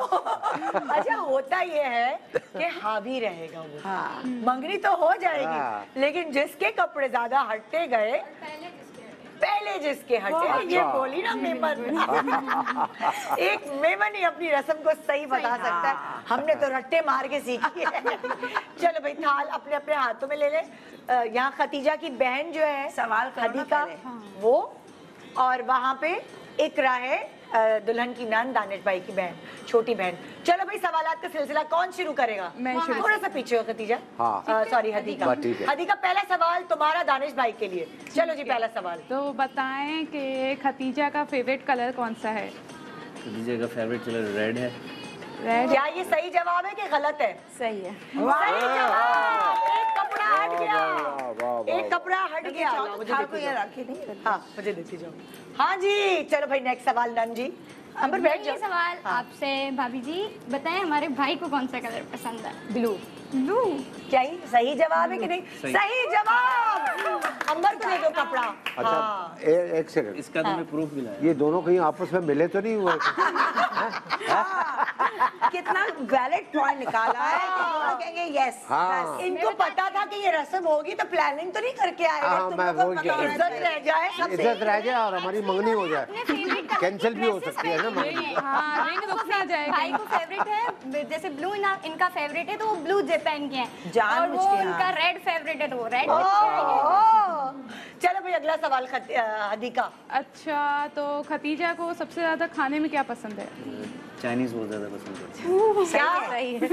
अच्छा, होता ये है कि हावी रहेगा वो। हाँ। मंगनी तो हो हाँ। जाएगी, लेकिन जिसके कपड़े ज्यादा हटते गए, पहले जिसके हटे, ये बोली ना मेमन। एक मेमन ही अपनी रस्म को सही बता सकता है। हमने तो रट्टे मार के सीखी है। चलो भाई, थाल अपने अपने हाथों में ले ले। यहाँ खतीजा की बहन जो है, सवाल करो ना हदीका, पहले। वो, और वहाँ पे इकरा है दुल्हन की नान, दानिश भाई की बहन, छोटी बहन। चलो भाई, सवालात का सिलसिला कौन शुरू करेगा? मैं शुरू। थोड़ा सा पीछे हो खतीजा। हाँ। सॉरी, हदीका। बस ठीक है। हदीका, पहला सवाल तुम्हारा दानिश भाई के लिए। चलो जी, पहला सवाल। तो बताएं कि खतीजा का फेवरेट कलर कौन सा है? खदीजा का फेवरेट कलर रेड है। रेड। क्या ये सही जवाब है कि गलत है? सही है। सही जवाब। एक कपड़ा हट गया। वाह, वाह, वाह, एक कपड़ा हट गया। मुझे थाल देती को ये जाओ। रखी नहीं। हाँ, मुझे देती जाओ। हाँ जी, चलो भाई, नेक्स्ट सवाल नन जी। अंबर बैठ ये जाओ। सवाल आपसे भाभी जी, बताएं हमारे भाई को कौन सा कलर पसंद है? ब्लू। ब्लू। क्या ही सही जवाब है कि नहीं? सही जवाब। अंबर को दे दो कपड़ा। अच्छा, हाँ। एक सेकंड, इसका तो मैं प्रूफ भी लाया। ये दोनों कहीं आपस में मिले तो नहीं हुए? कितना वैलिड पॉइंट निकाला है कि दोनों कहेंगे यस। हाँ। इनको पता था कि ये रस्म होगी, तो प्लानिंग तो नहीं करके आए। हाँ, तुम मैं लोगों को बोल पता गया। होना इज्जत रह जाए सबसे। इज्जत रह जाए और हमारी मंगनी हो जाए, कैंसिल भी हो सकती है ना मंगनी। हाँ, रिंग रुक ना जाए भाई कहीं। को फेवरेट है, जैसे ब्लू इनका फेवरेट है तो वो ब्लू पहन के हैं, जान और मुझ वो के, हाँ। इनका रेड फेवरेट है तो वो रेड। चलो भाई, अगला सवाल हदीका। अच्छा, तो खतीजा को सबसे ज्यादा खाने में क्या पसंद है? चाइनीज बहुत ज्यादा पसंद है। क्या? सही है।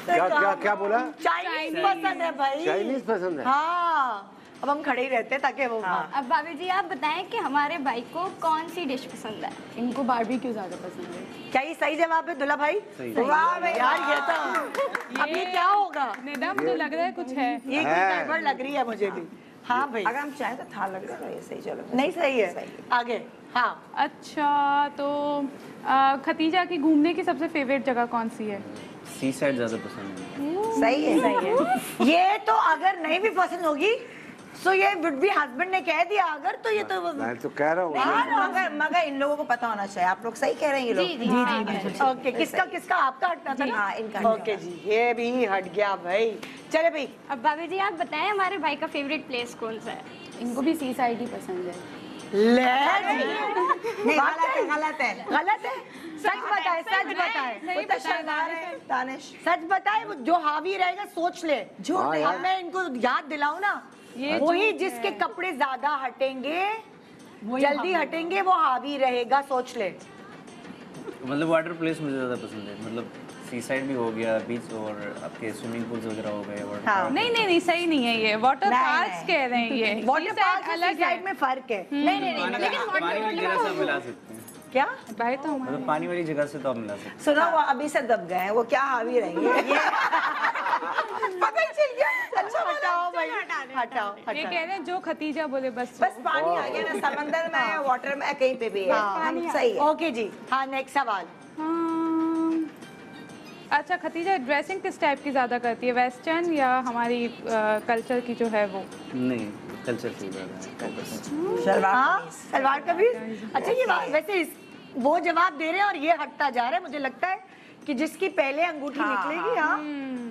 क्या क्या क्या बोला? चाइनीज पसंद है भाई। चाइनीज पसंद है। हाँ, अब हम खड़े ही रहते हैं ताकि वो खाएं। अब भाभी जी आप बताएं कि हमारे भाई को कौन सी डिश पसंद है? इनको बारबेक्यू ज्यादा पसंद है। क्या ये सही जवाब है दुल्हा भाई? सही। वाह भाई, यार ये तो अब ये क्या होगा? निदा, मुझे लग रहा है कुछ है। ये कुछ गड़बड़ लग रही है मुझे भी। हाँ भाई, अगर हम चाहें तो थाल लग जाएगा ये सही। चलो नहीं सही है। आगे। हाँ, अच्छा, तो खतीजा की घूमने की सबसे फेवरेट जगह कौन सी है? सी साइड ज्यादा पसंद है। सही है। सही है। ये तो अगर नहीं भी पसंद होगी तो ये वुड बी हस्बैंड ने कह दिया अगर, तो ये तो मैं तो कह रहा हूँ मगर इन लोगों को पता होना चाहिए। आप लोग सही कह रहे हैं। ये लोग जी। ओके। किसका आपका हटना था ना? हाँ, इनका ओके जी, ये भी हट गया भाई। चले भाई, अब भाभी जी आप बताएं हमारे भाई का फेवरेट प्लेस कौन सा है? इनको भी सी साइड ही पसंद है। ले नहीं, गलत है। गलत है। सच बताए, सच बताए। सही तो बताया शर्मा रहे हैं, दानिश। सच बताए, वो जो हावी रहेगा सोच ले। झूठ नहीं। अब मैं इनको याद दिलाऊं ना, ये वही जिसके कपड़े ज्यादा हटेंगे, जल्दी हटेंगे, वो हावी रहेगा, सोच ले। मतलब वाटर प्लेस मुझे ज्यादा पसंद है। मतलब सी साइड भी हो गया, बीच और आपके स्विमिंग पूल्स वगैरह हो गए। Water park. नहीं, सही नहीं है ये। वाटर नहीं, पार्क्स नहीं। कह रहे हैं ये। वाटर Sea पार्क side अलग साइड में फर्क है। नहीं, लेकिन पानी वाली जगह से आप मिला सकते हैं। क्या? भाई तो हमारे मतलब पानी वाली जगह से तो आप मिला सकते हैं। सुनो, वो अभी से दब गए हैं। वो क्या हावी रहेंगे? पता ही चल गया। अच्छा, हटाओ भाई, हटाओ ये हटाओ। कह रहे हैं जो खतीजा बोले बस। बस पानी आ गया ना, समंदर में है, वाटर में है, कहीं पे भी है। हम सही है। ओके जी, हाँ नेक्स्ट सवाल। अच्छा, खतीजा ड्रेसिंग किस टाइप की ज्यादा करती है? वेस्टर्न या हमारी कल्चर की जो है वो? नहीं, कल्चर से ज्यादा है। शलवार हाँ, कमीज। सलवार कमीज। अच्छा, ये वैसे वो जवाब दे रहे हैं और ये हटता जा रहा है। मुझे लगता है कि जिसकी पहले अंगूठी निकलेगी, हाँ,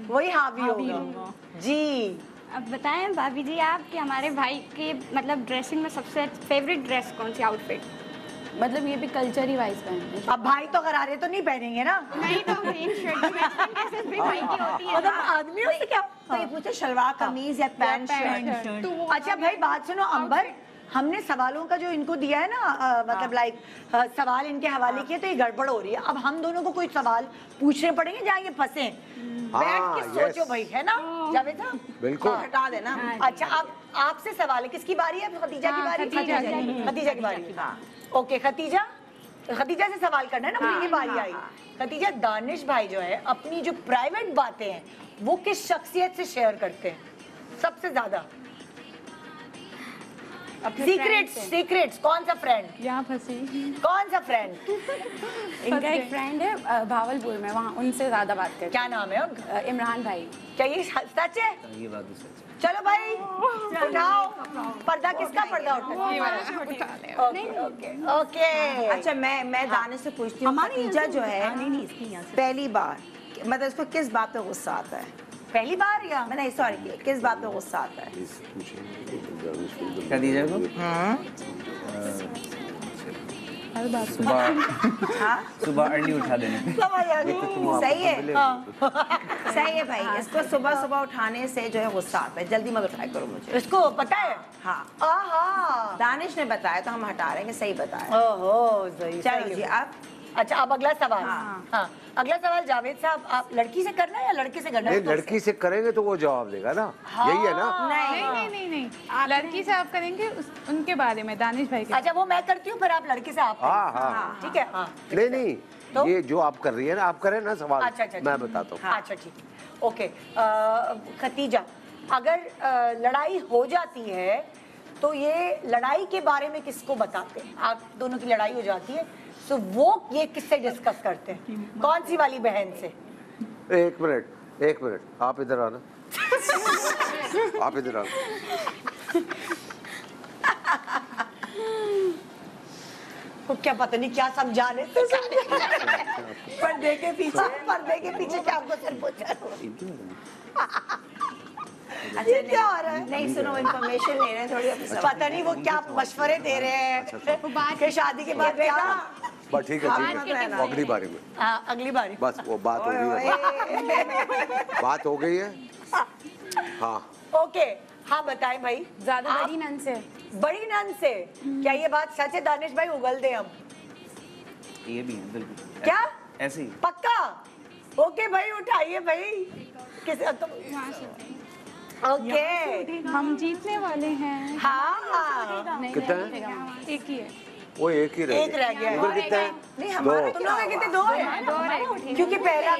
वही हावी होगा जी। अब बताएं भाभी जी आप कि हमारे भाई के मतलब ड्रेसिंग में सबसे फेवरेट ड्रेस कौन सी आउटफिट? मतलब ये भी कल्चर ही वाइज पहनते हैं। अब भाई तो गरारे तो नहीं पहनेंगे ना? नहीं तो ग्रीन शर्ट ड्रेसेस भी भाई की होती है। मतलब आदमियों से क्या? तो ये पूछे शलवार कमीज या पैंट शर्ट। अच्छा भाई, बात सुनो अंबर, हमने सवालों का जो इनको दिया है ना मतलब लाइक सवाल इनके हवाले किए तो ये गड़बड़ हो रही है। अब हम दोनों को कोई सवाल पूछने पड़ेंगे जहाँ ये फंसे। बैठ के सोचो भाई, है ना जावेद साहब? बिल्कुल। हटा देना। अच्छा, अब आपसे सवाल है, किसकी बारी है? खतीजा की बारी? खतीजा की बारी। ओके खतीजा, खतीजा से सवाल करना है ना, मुझे ये बारी आई। खतीजा, दानिश भाई जो है अपनी जो प्राइवेट बातें हैं वो किस शख्सियत से शेयर करते हैं सबसे ज्यादा? सीक्रेट्स, सीक्रेट्स, कौन सा फ्रेंड? यहाँ फंसी। कौन सा फ्रेंड? इनका एक फ्रेंड है भावलपुर में, वहाँ उनसे ज्यादा बात करते क्या नाम है उनका? हैं। इमरान भाई। क्या ये सच है? ये बात भी सच है। चलो भाई उठाओ पर्दा। किसका पर्दा उठा? Okay okay okay. अच्छा मैं दानिश से पूछती हूँ, खतीजा जो है पहली बार मतलब इसको किस बात पे गुस्सा आता है? पहली बार या नहीं सॉरी, किस बात पे गुस्सा आता है? खतीजा को हर बात सुबह अर्ली उठा देने पे। सही है, सही है भाई। इसको सुबह सुबह उठाने से जो है गुस्सा आता है। जल्दी मत उठाया करो मुझे। इसको पता है? हाँ आहा, दानिश ने बताया तो हम हटा रहे हैं कि सही बताया। ओहो सही। चलो जी अब। अच्छा, अब अगला सवाल। हाँ। हाँ, अगला सवाल जावेद साहब, आप लड़की से करना है या लड़के से करना है? नहीं, लड़की से करेंगे तो वो जवाब देगा ना, यही है ना? नहीं, लड़की से आप करेंगे उनके बारे में, दानिश भाई के। अच्छा, वो मैं करती हूँ फिर आप लड़के से आप हाँ करें। हाँ ठीक है। हाँ नहीं नहीं, तो? ये जो आप कर रही है ना, आप करें ना सवाल। अच्छा अच्छा, मैं बताता हूँ। अच्छा ठीक। ओके खतीजा, अगर लड़ाई हो जाती है तो ये लड़ाई के बारे में किसको बताते हैं? आप दोनों की लड़ाई हो जाती है तो वो ये किससे डिस्कस करते हैं? कौन सी वाली बहन से? एक मिनट, आप इधर आना। आप इधर आना। वो क्या पता नहीं क्या समझाने से पर्दे के पीछे क्या आपको सर अच्छा ये क्या हो रहा है? नहीं सुनो, इन्फॉर्मेशन ले रहे हैं थोड़ी अपनी समझ। पता नहीं वो क्या मशवरे दे रहे हैं कि शादी के बाद क्या? बस ठीक है, अगली बारी में। हाँ, अगली बारी। बस वो बात हो गई है। बात हो गई है। हाँ ओके, हाँ बताएं भाई। ज्यादा बड़ी नन से। बड़ी नन से? क्या ये बात सच है दानिश भाई? उगल दे हम। ये भी है बिल्कुल। क्या ऐसे ही? पक्का? ओके भाई, उठाइए भाई। किस ओके, हम जीतने वाले हैं। हाँ कितना है? एक ही है। वो एक ही रह एक रह गया है। उधर कितना है? नहीं हमारा तुम लोग कितने? दो है क्योंकि पहला।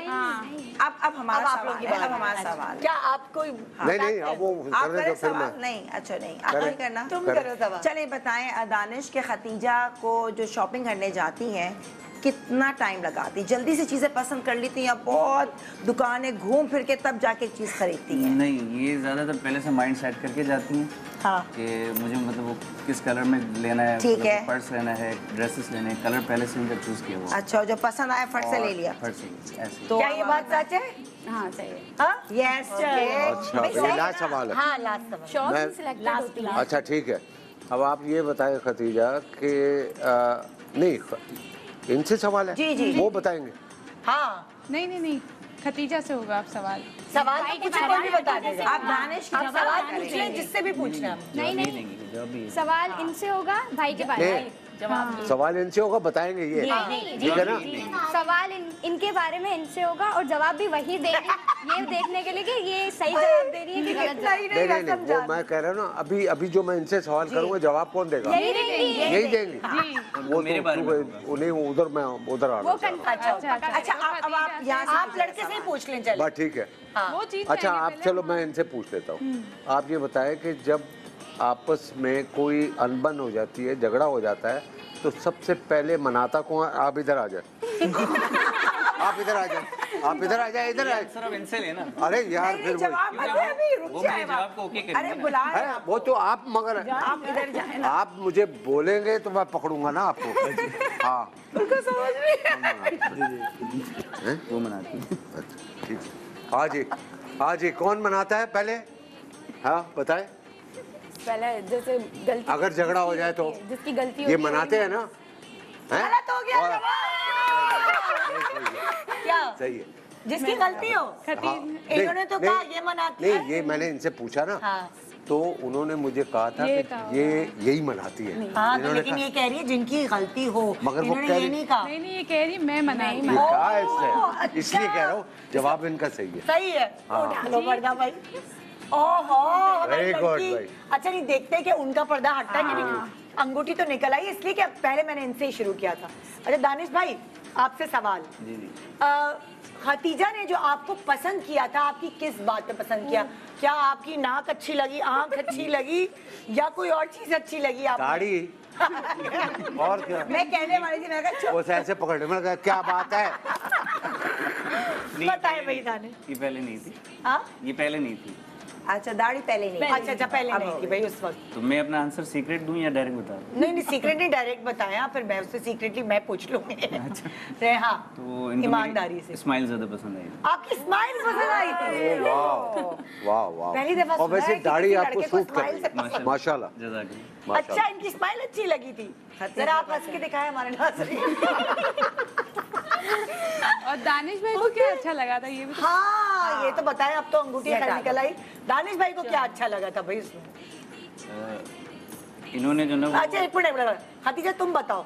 अब हमारा अब आप लोग की सवाल है, बात। अब हमारा सवाल। क्या आप कोई नहीं, अब वो आप करने करें दो फिर मैं। सवाल? नहीं अच्छा नहीं, आप नहीं करना। तुम करो सवाल। चलिए बताएं, दानिश के खतीजा को जो शॉपिंग करने जाती हैं कितना टाइम लगाती? जल्दी से चीजें पसंद कर लेती हैं या बहुत दुकानें घूम फिर के तब जाके चीज खरीदती हैं? नहीं, ये ज़्यादातर पहले से माइंड सेट करके जाती हैं हाँ कि मुझे मतलब वो किस कलर में लेना है, ठीक मतलब है। पर्स लेना है, ड्रेसेस लेने हैं, कलर पहले से उनका चूज़ किया हुआ। अच्छा, जो पसंद आया फट से ले लिया। फट से ऐसे। तो क्या ये बात सच है? हाँ सही है। हाँ यस अच्छा, तो ये लास्ट सवाल है। हाँ, लास्ट सवाल। शौक मैं- से सिलेक्टेड होती है। अच्छा ठीक है, अब आप ये बताएं खतीजा कि नहीं, इनसे सवाल है? जी। वो बताएंगे। हाँ, नहीं, खतीजा से होगा आप सवाल। सवाल तो कुछ कोई भी बता देगा। आप दानिश की आप जवाब सवाल करेंगे। पूछ लें जिससे भी पूछना है। नहीं देंगे जवाब भी। सवाल इनसे होगा भाई के बारे में। सवाल इनसे होगा, बताएंगे ये, ठीक है ना? सवाल इनके बारे में इनसे होगा और जवाब भी वही देंगे, ये देखने के लिए कि ये सही जवाब दे रही है कि गलत जवाब। नहीं, वो मैं कह रहा हूँ ना, अभी जो मैं इनसे सवाल करूँगा जवाब कौन देगा? यही देंगे। यही देंगे। वो मेरे बारे में उन्हें उधर, मैं उधर आ रहा वो हूँ। अच्छा अब आप यहाँ से आप लड़के से ही पूछ लें चलो। बस ठीक है। वो जीत अच्छा, जाएंगे आप पहले। चलो मैं इनसे पूछ लेता हूँ। आप ये बताएं कि जब आपस में कोई अनबन हो जाती है, झगड़ा हो जाता है, तो सबसे पहले मनाता कौन? आप इधर आ जाए। आप इधर आ जाए, आप इधर आ जाए, इधर आ सर अब इनसे लेना। अरे यार, फिर जवाब अभी रुक वो जाए। मेरे जवाब को ओके अरे करेंगे। बुला रहे हैं है, आप। वो तो आप, मगर आप इधर जाए ना। आप मुझे बोलेंगे तो मैं पकड़ूंगा ना आपको। हाँ, उनको समझ नहीं हैं? वो मनाती है। अच्छा, ठीक है। हाँ जी, कौन मनाता है पहले? हाँ बताए। पहले जैसे गलती, अगर झगड़ा हो जाए तो जिसकी गलती ये होती है मनाते हैं ना? गलत हो गया और- क्या? सही है। जिसकी गलती हो। हाँ, इन्होंने तो नहीं, कहा ये मनाती नहीं, है। ये मैंने इनसे पूछा ना हाँ तो उन्होंने मुझे कहा था कि ये यही मनाती है। हाँ, तो लेकिन ये कह रही है जिनकी गलती हो, मगर वो इन्होंने कह ये रही- नहीं कहा। नहीं ये कह रही मैं मनाई कहा इसने, अच्छा। इसलिए कह रहा हूँ जवाब इनका सही है। सही है। उठा लो पर्दा भाई। ओहो हमारी Very good, लड़की। भाई। अच्छा नहीं देखते कि उनका पर्दा हटता है कि नहीं। अंगूठी तो निकल आई, इसलिए कि पहले मैंने इनसे ही शुरू किया था। अच्छा दानिश भाई आपसे सवाल। खतीजा ने जो आपको पसंद किया था, आपकी किस बात पे पसंद किया? क्या आपकी नाक अच्छी लगी, आंख अच्छी लगी, या कोई और चीज अच्छी लगी आपको? दाढ़ी और क्या? मैं कहने वाली थी, मैं कहा वो ऐसे पकड़े, मैंने कहा क्या बात है। बताए भाई दानिश। ये पहले नहीं थी। हाँ? ये पहले नहीं थी। अच्छा दाढ़ी पहले नहीं। अच्छा पहले नहीं थी भाई उस वक्त। तो मैं अपना आंसर सीक्रेट दूं या डायरेक्ट बता दूं? नहीं सीक्रेट नहीं, डायरेक्ट बताया, फिर मैं उससे सीक्रेटली मैं पूछ लूंगी। हाँ तो इनको ईमानदारी से। स्माइल ज्यादा पसंद आई। आपकी स्माइल पसंद आई थी? वाह वाह। पहली दफा और वैसे सुना है कि दाढ़ी किसी आपको लड़के को सूट कर smile से रही है। पसंद। माशाल्लाह जज़ाकल्लाह। अच्छा इनकी स्माइल अच्छी लगी थी, जरा आप हंस के दिखाएं हमारे नाज़रीन। और दानिश भाई को क्या अच्छा लगा था ये भी? हाँ ये तो बताएं, अब तो अंगूठी खैर निकल आई। दानिश भाई को क्या अच्छा लगा था भाई इसमें? इन्होंने जो ना वो- अच्छा एक मिनट, खतीजा तुम बताओ,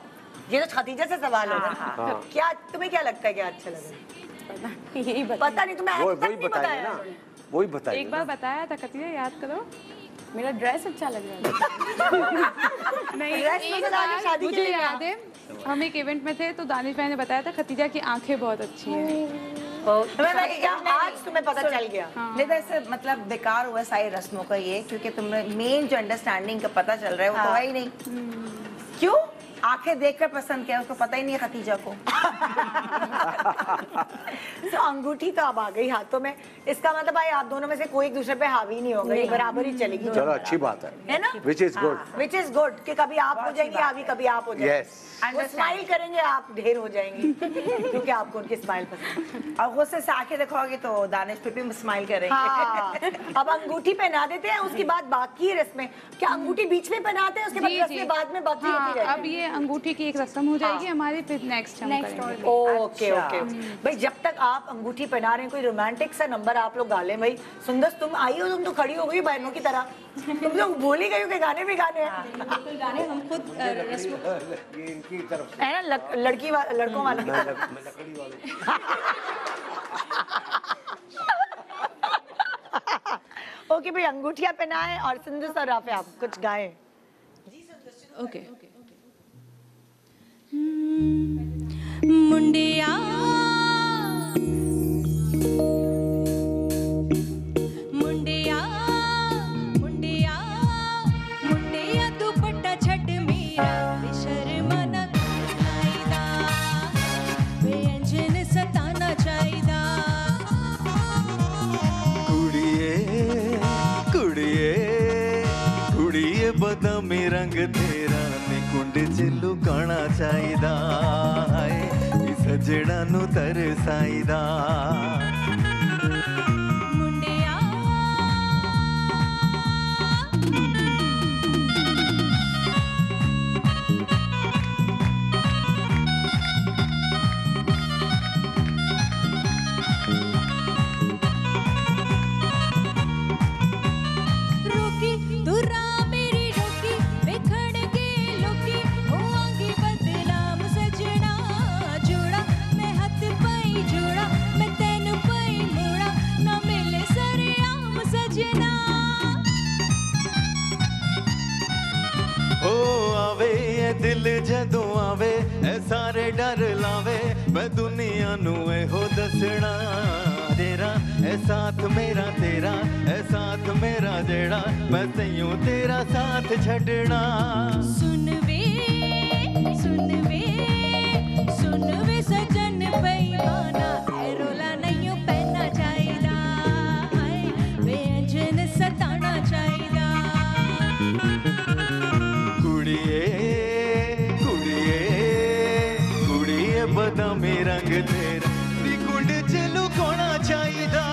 ये तो खतीजा से सवाल होगा। क्या तुम्हें क्या लगता है क्या अच्छा लगा? यही पता नहीं तुम्हें आज तक वही नहीं बताइए बताया। ना, वही बताइए। एक बार बताया था खतीजा, याद करो। मेरा ड्रेस अच्छा लग रहा था। नहीं ड्रेस एक पसंद आ गई, बार शादी के मुझे लिए याद है, हम एक इवेंट में थे तो दानिश भाई ने बताया था खतीजा की आंखें बहुत अच्छी हैं। तुम्हें लगा क्या आज तुम्हें पता चल गया? नहीं तो ऐसे मतलब बेकार हुआ सारी रस्मों का ये, क्योंकि तुम्हें मेन जो अंडरस्टैंडिंग का पता चल रहा है वो तो है ही नहीं। क्यों? आंखें देखकर पसंद किया, उसको पता ही नहीं है खतीजा को। तो अंगूठी तो अब आ गई हाथों में, इसका मतलब भाई आप दोनों में से कोई एक दूसरे पे हावी नहीं होगा, ये बराबर ही चलेगी। चलो अच्छी बात है ना? Which is good. Which is good कि कभी आप हो जाएंगे हावी, कभी आप हो जाएंगे। Yes. वो स्माइल करेंगे, आप ढेर हो जाएंगी क्योंकि आपको उनकी स्माइल पसंद है। और गुस्से से आंखें देखोगे तो दानिश पे भी स्माइल करेंगे। हाँ, अब अंगूठी पहना देते हैं, उसके बाद बाकी रस्में, क्या अंगूठी बीच में पहनाते हैं उसके बाद जी, रस्में बाद में बाकी हाँ, होती रहती अब ये अंगूठी की एक रस्म हो जाएगी हमारी, फिर नेक्स्ट हम करेंगे। ओके ओके भाई, जब तक आप अंगूठी पहना रहे हैं कोई रोमांटिक सा नंबर आप लोग गा लें भाई। सुंदर तुम आई हो, तुम तो खड़ी हो गई बहनों की तरह, तुम लोग भूल ही गई हो कि गाने भी गाने हैं। गाने हम खुद ये इनकी तरफ से है ना, लड़की लड़कों वाला। मैं लकड़ी वाले। ओके भाई, अंगूठियां पहनाएं और सुंदर और राफे आप कुछ गाएं। ओके मुंडिया मुंडिया मुंडिया मुंडिया दुपट्टा छट मेरा शर्मा न खाईदा व्यंजन सताना चाहिदा कुड़िए कुड़िए कुड़िए बदामी रंग तेरा ने कुंड च लुकाना चाहिदा है सजड़ा नु तरसाईदा मुंडिया रोकी दुरा मेरी रोकी वेखड़ के लोकी होआंगी बदनाम सजना जोड़ा मैं हथ पाई जोड़ा मैं तेन पाई मोड़ा ना मिले सरेआम सजना ओ आवे ये दिल जदों आवे ए सारे डर लावे मैं दुनिया नु ए हो दसना तेरा ए साथ मेरा तेरा ए साथ मेरा जेड़ा मैं तैयूं तेरा साथ छड़ना सुन वे सजन बेईमाना ए रोला नहीं पहना चाहिदा हाय व्यंजन सताना चाहिदा कुड़िए कुड़िए कुड़िए बदामी रंग तेरा नी कुंड च लुकाना चाहिदा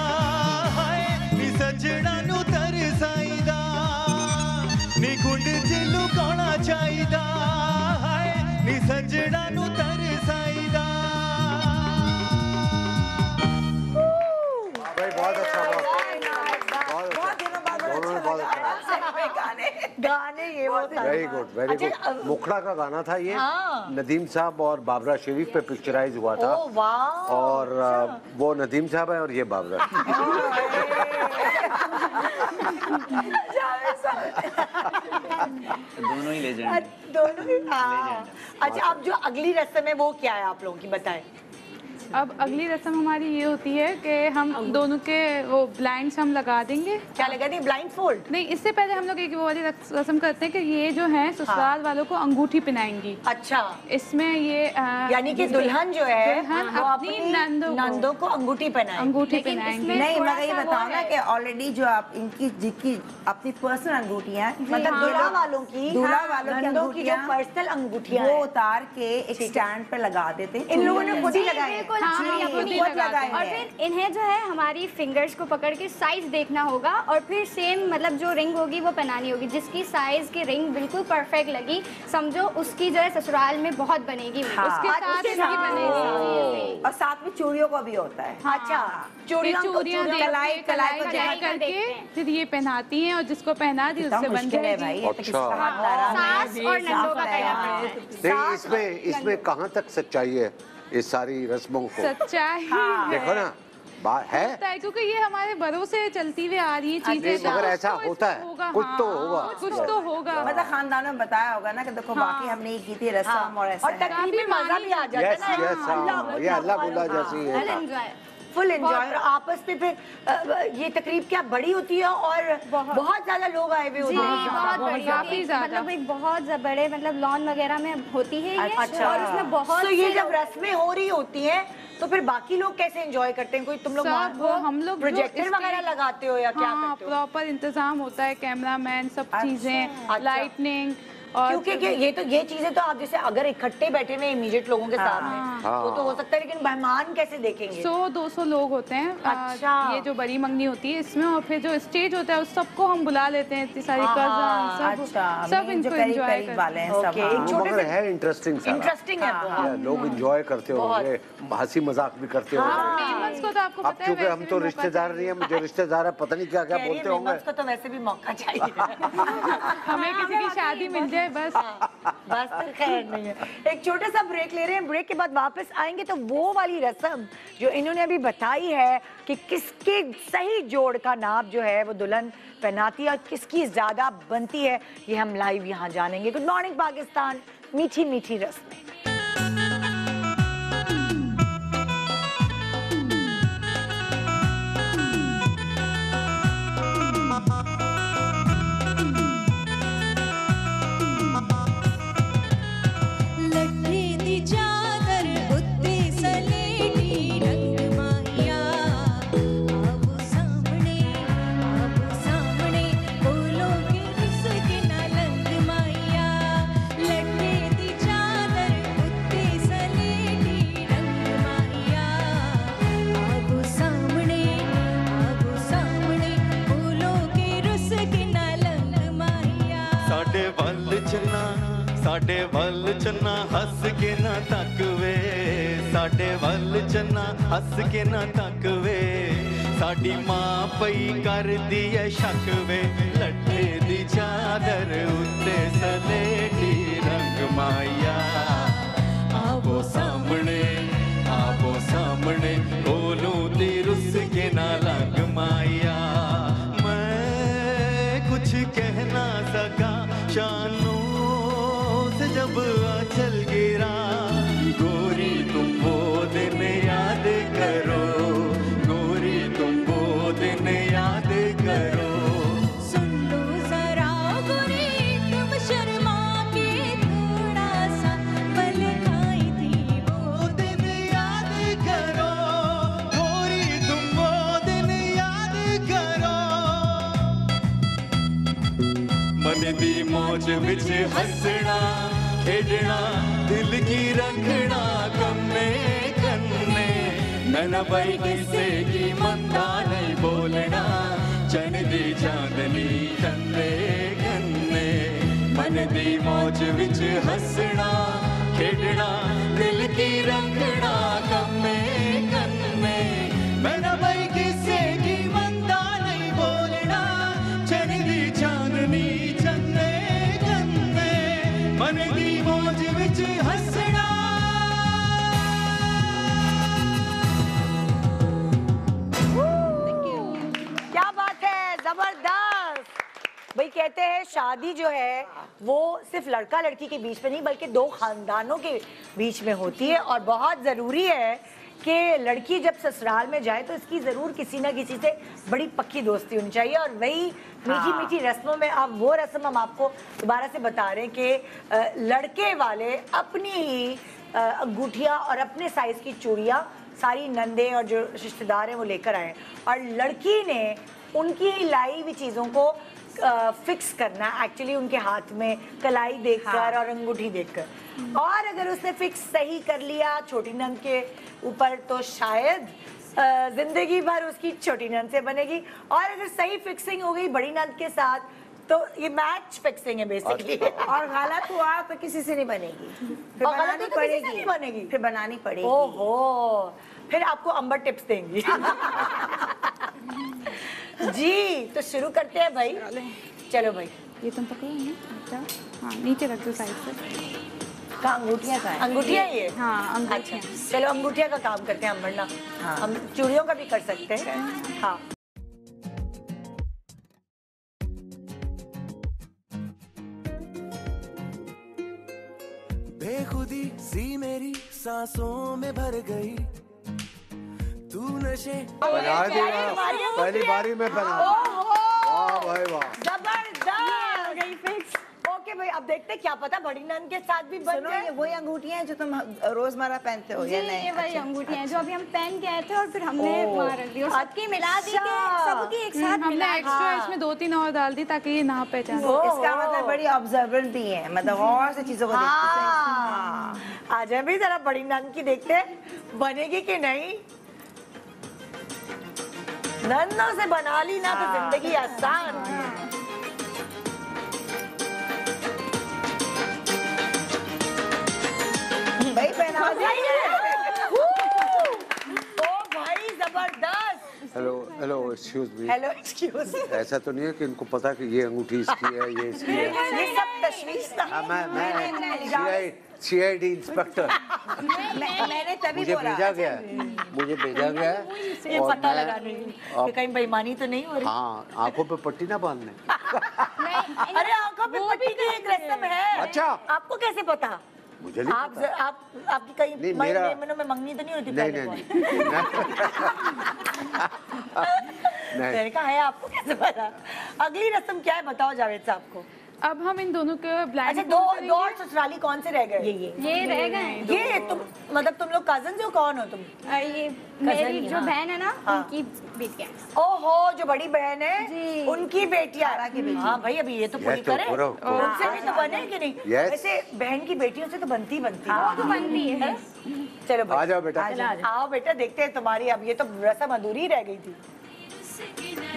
हाय नी सजड़ा नु तरसाईदा नी कुंड च लुकाना चाहिदा हाय नी सजड़ा नु तरसाईदा भाई बहुत अच्छा, बहुत बहुत दिनों बाद बड़ा दोनों ने अच्छा बहुत लगा। अच्छा। Very good very good. मुखड़ा का गाना था ये, नदीम साहब और बाबरा शरीफ पे पिक्चराइज हुआ था। और वो नदीम साहब है और ये बाबरा। दोनों ही लेजेंड। दोनों ही। अच्छा, अब जो अगली रस्म है वो क्या है आप लोगों की, बताएं। अब अगली रस्म हमारी ये होती है कि हम दोनों के वो ब्लाइंड्स हम लगा देंगे। क्या लगा देंगे? Blind fold? नहीं, इससे पहले हम लोग एक वो वाली रस्म करते हैं कि ये जो है ससुराल वालों को अंगूठी पहनाएंगी। अच्छा, इसमें ये यानी कि दुल्हन जो है दुल्हन वो अपनी नंदों को अंगूठी पहनाएंगी। अंगूठी पहनाएंगी। नहीं, मगर ये बताओ ना कि ऑलरेडी जो आप इनकी जिनकी अपनी पर्सनल अंगूठियां, मतलब दूल्हा वालों की नंदों की जो पर्सनल अंगूठियां वो उतार के एक स्टैंड पे लगा देते हैं। इन लोगों ने खुद ही लगाए। और फिर इन्हें जो है हमारी फिंगर्स को पकड़ के साइज देखना होगा और फिर सेम मतलब जो रिंग होगी वो पहनानी होगी। जिसकी साइज की रिंग बिल्कुल परफेक्ट लगी, समझो उसकी जो है ससुराल में बहुत बनेगी। उसके साथ इसकी बनेगी। और साथ में चूड़ियों का भी होता है। अच्छा, चूड़ियाँ कलाई करके फिर ये पहनाती हैं और जिसको पहना दी उससे बन जाएगी। सास और नंदों का तैयार। इसमें कहाँ तक सच्चाई है इस सारी रस्मों को? सच्चाई देखो ना, बात है क्योंकि ये हमारे बड़ों से चलती हुई आ रही है चीजें। मगर ऐसा होता है, कुछ तो होगा, कुछ तो होगा। मतलब खानदानों में बताया होगा ना कि देखो बाकी हमने ये की थी रस्म और ऐसा। और तकरीब में मजा भी आ जाता है ना। ये अल्लाह बुल्ला जैसी है, फुल एंजॉय। और आपस में फिर ये तकरीब क्या बड़ी होती है और बहुत ज्यादा लोग आए हुए होते हैं। बहुत बड़ी, मतलब एक बहुत बड़े मतलब लॉन वगैरह में होती है ये। अच्छा, और उसमें बहुत तो ये जब रस्में हो रही होती हैं तो फिर बाकी लोग कैसे एंजॉय करते हैं? कोई तुम लोग हम लोग प्रोजेक्टर वगैरह लगाते हो या क्या करते हो? प्रॉपर इंतजाम होता है, कैमरामैन, सब चीजें, लाइटनिंग। क्योंकि ये चीजें तो आप जैसे अगर इकट्ठे बैठे हुए इमीडिएट लोगों के सामने तो हो सकता है, लेकिन मेहमान कैसे देखेंगे? 100-200 लोग होते हैं। अच्छा, ये जो बड़ी मंगनी होती है इसमें, और फिर जो स्टेज होता है उस सबको हम बुला लेते हैं, इतनी सारी कज़न सब इनको एंजॉय वाले हैं सब। मगर है इंटरेस्टिंग है, लोग एंजॉय करते होंगे, हंसी मजाक भी करते होंगे। को तो आपको अब क्योंकि हम तो रिश्तेदार नहीं है, जो रिश्तेदार है पता नहीं क्या क्या बोलते होंगे। तो वैसे भी मौका चाहिए। हमें किसी की शादी मिल जाए बस तो खैर नहीं है। एक छोटा सा ब्रेक ले रहे हैं, ब्रेक के बाद वापस आएंगे तो वो वाली रस्म जो इन्होंने अभी बताई है कि किसके सही जोड़ का नाप जो है वो दुल्हन पहनाती है और किसकी ज्यादा बनती है, ये हम लाइव यहाँ जानेंगे। गुड मॉर्निंग पाकिस्तान, मीठी मीठी रस्में। साडे वल चन्ना हस के ना तक वे, साडे वल चन्ना हस के ना तक वे, साडी मां पई कर दी है शक वे, लट्ठे दी चादर उत्ते सलेटी रंग माया। आवो सामने बोलूं दी रुस के ना लग माया। मैं कुछ कह ना सका शानू से जब आंचल गिरा, गोरी तुम वो दिन याद करो, गोरी तुम वो दिन याद करो। सुन लो जरा गोरी तुम शर्मा के, थोड़ा सा पल खाई थी वो दिन याद करो, गोरी तुम वो दिन याद करो। मन दी मौज विच हसना खेडना, दिल की रखना कन्ने कन्ने, नैना भाई किसे की मंदा नहीं बोलना, चन दी चांदनी कन्ने कन्ने। मन दी मौज विच हसना खेडना, दिल की रखना कन्ने कन्ने, नैना भाई किसे की मंदा नहीं बोलना, चन दी चांदनी चन्ने कन्ने। जबरदस्त। भाई कहते हैं शादी जो है वो सिर्फ लड़का लड़की के बीच में नहीं बल्कि दो खानदानों के बीच में होती है, और बहुत ज़रूरी है कि लड़की जब ससुराल में जाए तो इसकी ज़रूर किसी ना किसी से बड़ी पक्की दोस्ती होनी चाहिए। और वही मीठी मीठी रस्मों में अब वो रस्म हम आपको दोबारा से बता रहे हैं कि लड़के वाले अपनी ही अंगूठियाँ और अपने साइज़ की चूड़ियाँ सारी नंदे और जो रिश्तेदार हैं वो लेकर आए, और लड़की ने उनकी लाई हुई चीज़ों को फिक्स करना एक्चुअली उनके हाथ में कलाई देखकर और अंगूठी देखकर। और अगर उसने फिक्स सही कर लिया छोटी नंद के ऊपर तो शायद जिंदगी भर उसकी छोटी नंद से बनेगी, और अगर सही फिक्सिंग हो गई बड़ी नंद के साथ तो ये मैच फिक्सिंग है बेसिकली। और गलत हुआ तो किसी से नहीं बनेगी, फिर बनानी पड़ेगी, नहीं बनेगी, फिर बनानी पड़ेगी। ओहो, फिर आपको अंबर टिप्स देंगी। जी तो शुरू करते हैं भाई। चलो भाई, ये तुम पकड़ो ना, हाँ नीचे रख दो साइड से। का अंगूठियाँ का है? अंगूठियाँ ये? हाँ अच्छा चलो अंगूठिया का काम करते हैं हम, वरना हम चूड़ियों का भी कर सकते हैं। हाँ बेखुदी सी मेरी सांसों में भर गई, तू नशे बना दिया पहली बारी में बना। वाह भाई वाह, जबरदस्त। ओके भाई, अब देखते हैं क्या पता बड़ी नंद के साथ भी बन सुनो, ये जाए। वही अंगूठियाँ हैं जो तुम रोजमर्रा पहनते हो? जी या नहीं? ये वही अंगूठियाँ हैं जो अभी हम पहन के आए थे और फिर हमने वहाँ रख दी और सबकी मिला दी के सबकी एक साथ हमने मिला एक्स्ट्रा इसमें 2-3 और डाल दी ताकि ये ना पहचाने। इसका मतलब बड़ी ऑब्जर्वेंट भी है, मतलब और से चीजों को देखती है। आज भी जरा बड़ी नंद की देखते हैं बनेगी कि नहीं। नंदों से बना ली ना तो जिंदगी आसान। भाई पहना ओ भाई जबरदस्त। Hello hello excuse me, hello excuse, ऐसा तो नहीं है कि इनको पता कि ये अंगूठी इसकी है, ये इसकी है? ये सब तशवीश था। हाँ, मैं CID इंस्पेक्टर, मैंने तभी मुझे बोला। भेजा गया है, मुझे भेजा गया है ये और पता मैं- लगा रही हूँ कि कहीं बेईमानी तो नहीं हो रही। हाँ, आंखों पे पट्टी ना बांधने। अरे आंखों पे पट्टी की एक रस्म है। अच्छा। आपको कैसे पता? मुझे नहीं आप पता। आपकी कहीं नहीं, मेरा- महीनों में मंगनी तो नहीं होती? नहीं पहले नहीं कौन? नहीं नहीं, मैंने कहा है, आपको कैसे पता? अगली रस्म क्या है बताओ जावेद साहब को। अब हम इन दोनों के ब्लाइंड अच्छा, दो और ससुराली कौन से रह गए? ये रह गए। ये तुम मतलब तुम लोग कजन हो? कौन हो तुम? ये मेरी जो हाँ। बहन है ना हाँ। उनकी बेटियाँ। ओहो, जो बड़ी बहन है जी। उनकी बेटियां। हाँ भाई, अभी ये तो पूरी तो करें, पूरा- उनसे भी तो बने कि नहीं? Yes। वैसे बहन की बेटियों से तो बनती वो तो बनती है। चलो भाई, आ जाओ बेटा। आओ बेटा, देखते हैं तुम्हारी। अब ये तो रस्म अधूरी रह गई थी।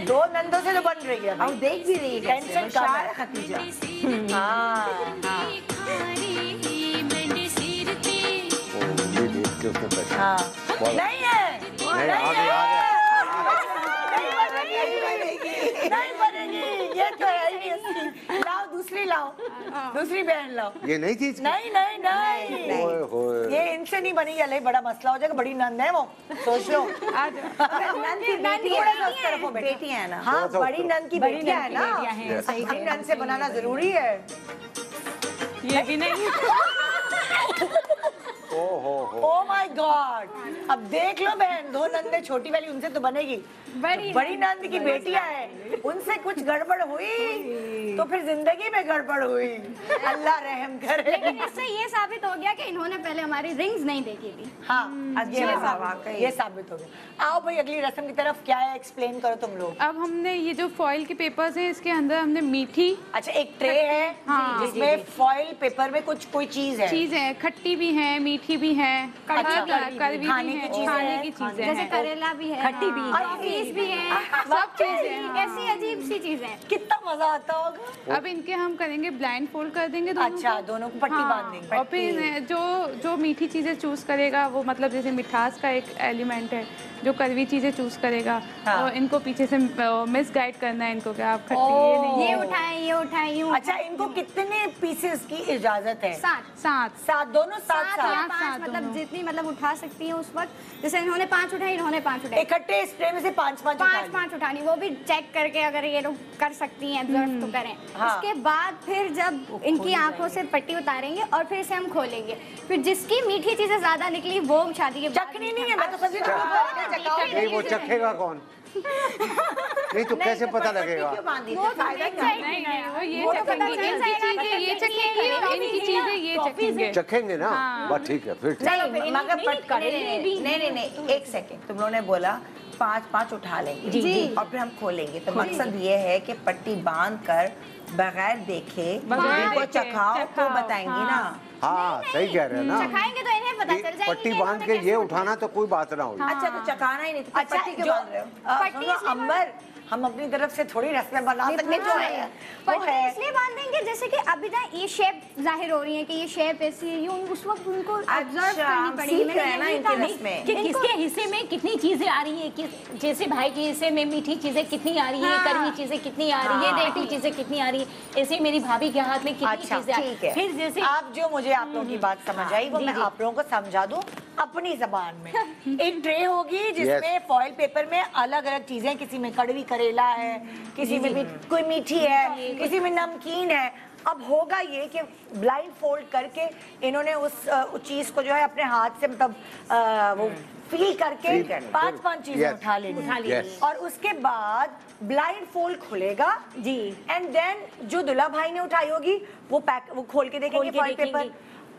दो नंदों से तो बन रही है अब भाई। देख भी रही है, टेंशन कम होशियार है। है खतीजा। हाँ ओ, ये देख के उसने पहचाना। हाँ, नहीं है, नहीं, आ गया। नहीं बनेगी, ये तो है ही नहीं उसकी। लाओ दूसरी, लाओ दूसरी बहन लाओ। ये नहीं थी इसकी? नहीं नहीं नहीं, ओए होए। ये इनसे नहीं बनेगी, अलग बड़ा मसला हो जाएगा। बड़ी नंद है वो, सोच लो। नंद की बेटी थोड़ा सा है, उस तरफ हो बेटा। बेटियाँ है ना। हाँ, थोड़ा सा बड़ी उस नंद की बेटियां है ना, सही बड़ी नंद से बनाना जरूरी है। ये भी नहीं। ओ माय गॉड, अब देख लो बहन, दो नंदे छोटी वाली उनसे तो बनेगी, बड़ी नंद की बेटियां हैं, उनसे कुछ गड़बड़ हुई तो फिर जिंदगी में गड़बड़ हुई। अल्लाह रहम करे। लेकिन इससे ये साबित हो गया कि इन्होंने पहले हमारी रिंग्स नहीं देखी थी। हाँ, अच्छा, ये साबित हो गया। आओ भाई अगली रस्म की तरफ, क्या है एक्सप्लेन करो तुम लोग। अब हमने ये जो फॉइल के पेपर्स हैं इसके अंदर हमने मीठी अच्छा, एक ट्रे है हाँ। जिसमें फॉइल पेपर में कुछ कोई चीज है। चीज है, खट्टी भी है, मीठी भी है, अच्छा, कड़वी खाने भी की है, चीजें खाने हैं। की चीजें जैसे हैं। करेला भी है, खट्टी भी है। टॉफीज भी है, सब चीजें। ऐसी अजीब सी चीजें। कितना मजा आता होगा। अब इनके हम करेंगे ब्लाइंड फोल्ड कर देंगे दोनों अच्छा, को। दोनों को पट्टी हाँ, बांध देंगे। और फिर इन्हें जो मीठी चीजें चूज करेगा वो मतलब जैसे मिठास का एक एलिमेंट है, जो कड़वी चीजें चूज करेगा हाँ। और इनको पीछे से मिस गाइड करना है इनको, क्या आप खट्टी ये नहीं ये उठाएं, ये उठाएं, यूं अच्छा, इनको कितने पीसेस की इजाजत है? 7। 7 सात, दोनों सात सात। साथ मतलब दोनों। जितनी मतलब उठा सकती हैं उस वक्त। जैसे इन्होंने 5 उठाई, इन्होंने 5 उठाई, इकट्ठे स्प्रे में से 5-5 5 उठानी, वो भी चेक करके अगर ये लोग कर सकती हैं, ऑब्जर्व तो करें। हाँ। उसके बाद फिर जब इनकी आंखों से पट्टी उतारेंगे और फिर से हम खोलेंगे, फिर जिसकी मीठी चीजें ज्यादा निकली वो शादी के बाद चखनी नहीं है, मैं तो सभी नहीं वो चखेगा कौन? नहीं तो कैसे पता लगेगा? वो तो नहीं चाहिए। नहीं, वो ये वो तो पता चखेंगे, चल इनकी जाएगा, चीजें ये चखेंगे और इनकी चीजें ये चखेंगे। चखेंगे ना, बस ठीक है फिर। नहीं मगर नहीं, एक सेकंड, तुम लोगों ने बोला 5-5 उठा लेंगे जी, और फिर हम खोलेंगे। तो मकसद ये है कि पट्टी बांध कर बगैर देखे को चखाओ तो बताएंगे ना। हाँ सही कह रहे हैं ना। चखाएंगे तो इन्हें पता चल जाएगा। पट्टी बांध के ये उठाना तो कोई बात ना हुई। अच्छा तो चखाना ही नहीं, तो अच्छा पट्टी क्यों बांध रहे हो? सुनो अंबर, हम अपनी तरफ से थोड़ी रस्में बना सकते हैं, जो है वो पट्टी है। इसलिए बांधेंगे जैसे कि अभी ना ये शेप जाहिर हो रही है कि ये शेप ऐसी है, ये उस वक्त उनको ऑब्जर्व करनी पड़ेगी। सीख रहे हैं ना इनके रस्में कि किसके हिस्से में कितनी चीजें आ रही है, जैसे भाई के हिस्से में मीठी चीजें कितनी आ रही है, कड़वी चीजें कितनी आ रही है, देती चीजें कितनी आ रही है, ऐसे मेरी भाभी के हाथ में कितनी अच्छा, चीजें आ रही ठीक है। फिर जैसे आप जो मुझे आप लोगों की बात समझ आई वो मैं आप लोगों को समझा दूं अपनी जबान में। एक ट्रे होगी जिसमें फॉइल पेपर में अलग अलग चीजें, किसी में कड़वी करेला है, किसी में भी कोई मीठी है, किसी में नमकीन है। अब होगा ये कि ब्लाइंड फोल्ड करके इन्होंने उस चीज को जो है अपने हाथ से मतलब वो फील करके 5-5 चीजें उठा लेंगे और उसके बाद ब्लाइंड फोल्ड खुलेगा जी, एंड देन जो दुल्हा भाई ने उठाई होगी वो खोल के देखेंगे फॉइल पेपर।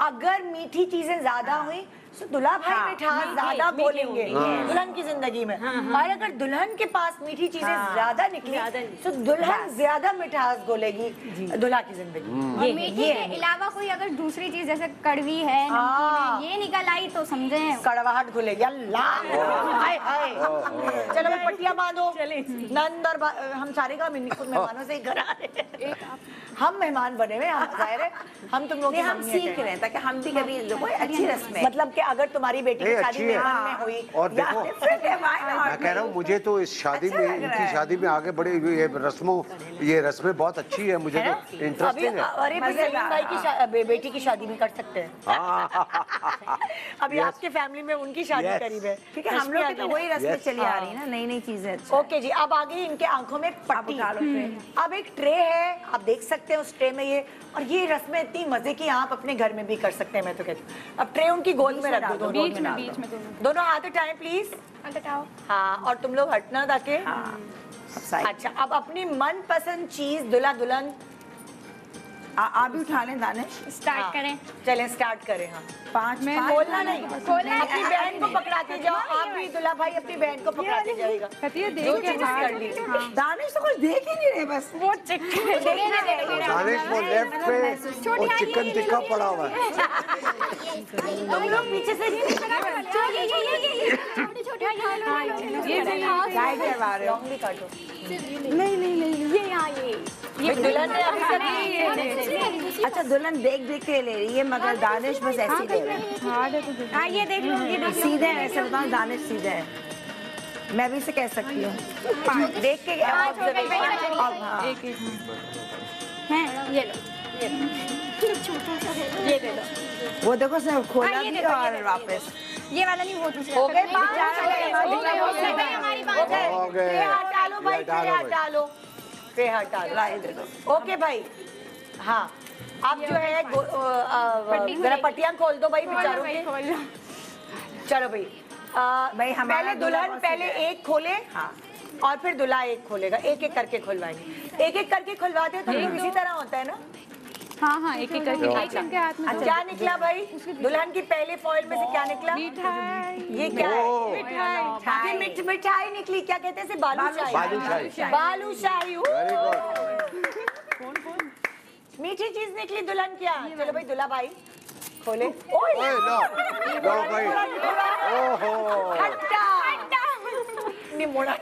अगर मीठी चीजें ज्यादा हुई तो दुल्हा भाई मिठास ज्यादा बोलेंगे दुल्हन की जिंदगी में, और अगर दुल्हन के पास मीठी चीजें ज्यादा निकली तो दुल्हन ज्यादा मिठास बोलेगी दुल्हा की जिंदगी में। मीठी के अलावा कोई अगर दूसरी चीज जैसे कड़वी है, नमकीन है, ये निकल आई तो समझे कड़वाहट खुलेगी। अल्लाह हाय हाय। चलो भाई पट्टियां बांधो। नंद और हम सारे का मेहमानों से ही घर आ रहे हैं, हम मेहमान बने हुए, हम जाहिर है हम तुम लोग हम सीख रहे हैं ताकि हम भी कभी कोई अच्छी रस्म है। मतलब कि अगर तुम्हारी बेटी की शादी मेहमान में हुई और देखो मैं कह रहा हूँ मुझे तो इस शादी में इनकी शादी में आगे बढ़े ये रस्में बहुत अच्छी है, मुझे तो इंटरेस्टिंग है। अरे सलीम भाई की बेटी की शादी भी कर सकते हैं। अभी आपके फैमिली में उनकी शादी करीब है, ठीक है, हम लोग की तो वही रस्में चली आ रही है ना, नई नई चीजें। ओके जी, अब आगे इनके आंखों में पट्टी। अब एक ट्रे है, आप देख सकते हैं उस ट्रे में ये, और ये रस्में इतनी मजे की आप अपने घर में भी कर सकते हैं, मैं तो कहती हूँ। अब ट्रे उनकी गोद में रख दो, बीच में दोनों हाथ उठाएं प्लीज। हाँ, और तुम लोग हटना ताकि अच्छा। अब अपनी मनपसंद चीज दुल्हा दुल्हन आप भी उठा लें दानिश, स्टार्ट करें। चलें स्टार्ट करें। हाँ 5 खोलना नहीं, अपनी बहन को पकड़ाते जाओ, आप भी दुल्हा भाई अपनी बहन को पकड़ाते जाएगा। जो चीज कर ली दानिश तो कुछ देख ही नहीं रहे, बस वो दानिश वो लेफ्ट पे और चिकन टिक्का पड़ा हुआ है। तुम लोग पीछे से गाइड करवा रहे हो। लॉन्ग भी काटो। नहीं ये यहाँ ये दुल्हन ने अभी तक अच्छा दुल्हन देख देख के ले रही है, मगर दानिश बस ऐसी ले रहे हैं। हाँ ये देख लो, ये देख लो। सीधे है, ऐसे बताओ दानिश सीधे है, मैं भी इसे कह सकती हूँ देख के। ये लो, ये दे दो। वो देखो सर खोला भी और वापस ये वाला नहीं, वो दूसरा। हो गए हो गए। हटा लो भाई, ट्रे हटा लो, ट्रे हटा लो। ओके भाई, हाँ अब जो है जरा पट्टियां खोल दो भाई बेचारों की। चलो भाई, पहले दुल्हन पहले एक खोले और फिर दुल्हा एक खोलेगा, एक एक करके खुलवाएंगे। एक एक करके खुलवाते हैं तो लोग इसी तरह होता है ना। हाँ एक एक करके के हाथ में। क्या निकला भाई दुल्हन की पहले फॉइल में से? क्या निकला? ये क्या है? ये मिठाई निकली। क्या कहते हैं इसे? बालूशाही। बालूशाही। मीठी चीज निकली दुल्हन क्या? चलो भाई दुल्हा भाई खोले। लो भाई, ओहो खट्टा निमोड़ा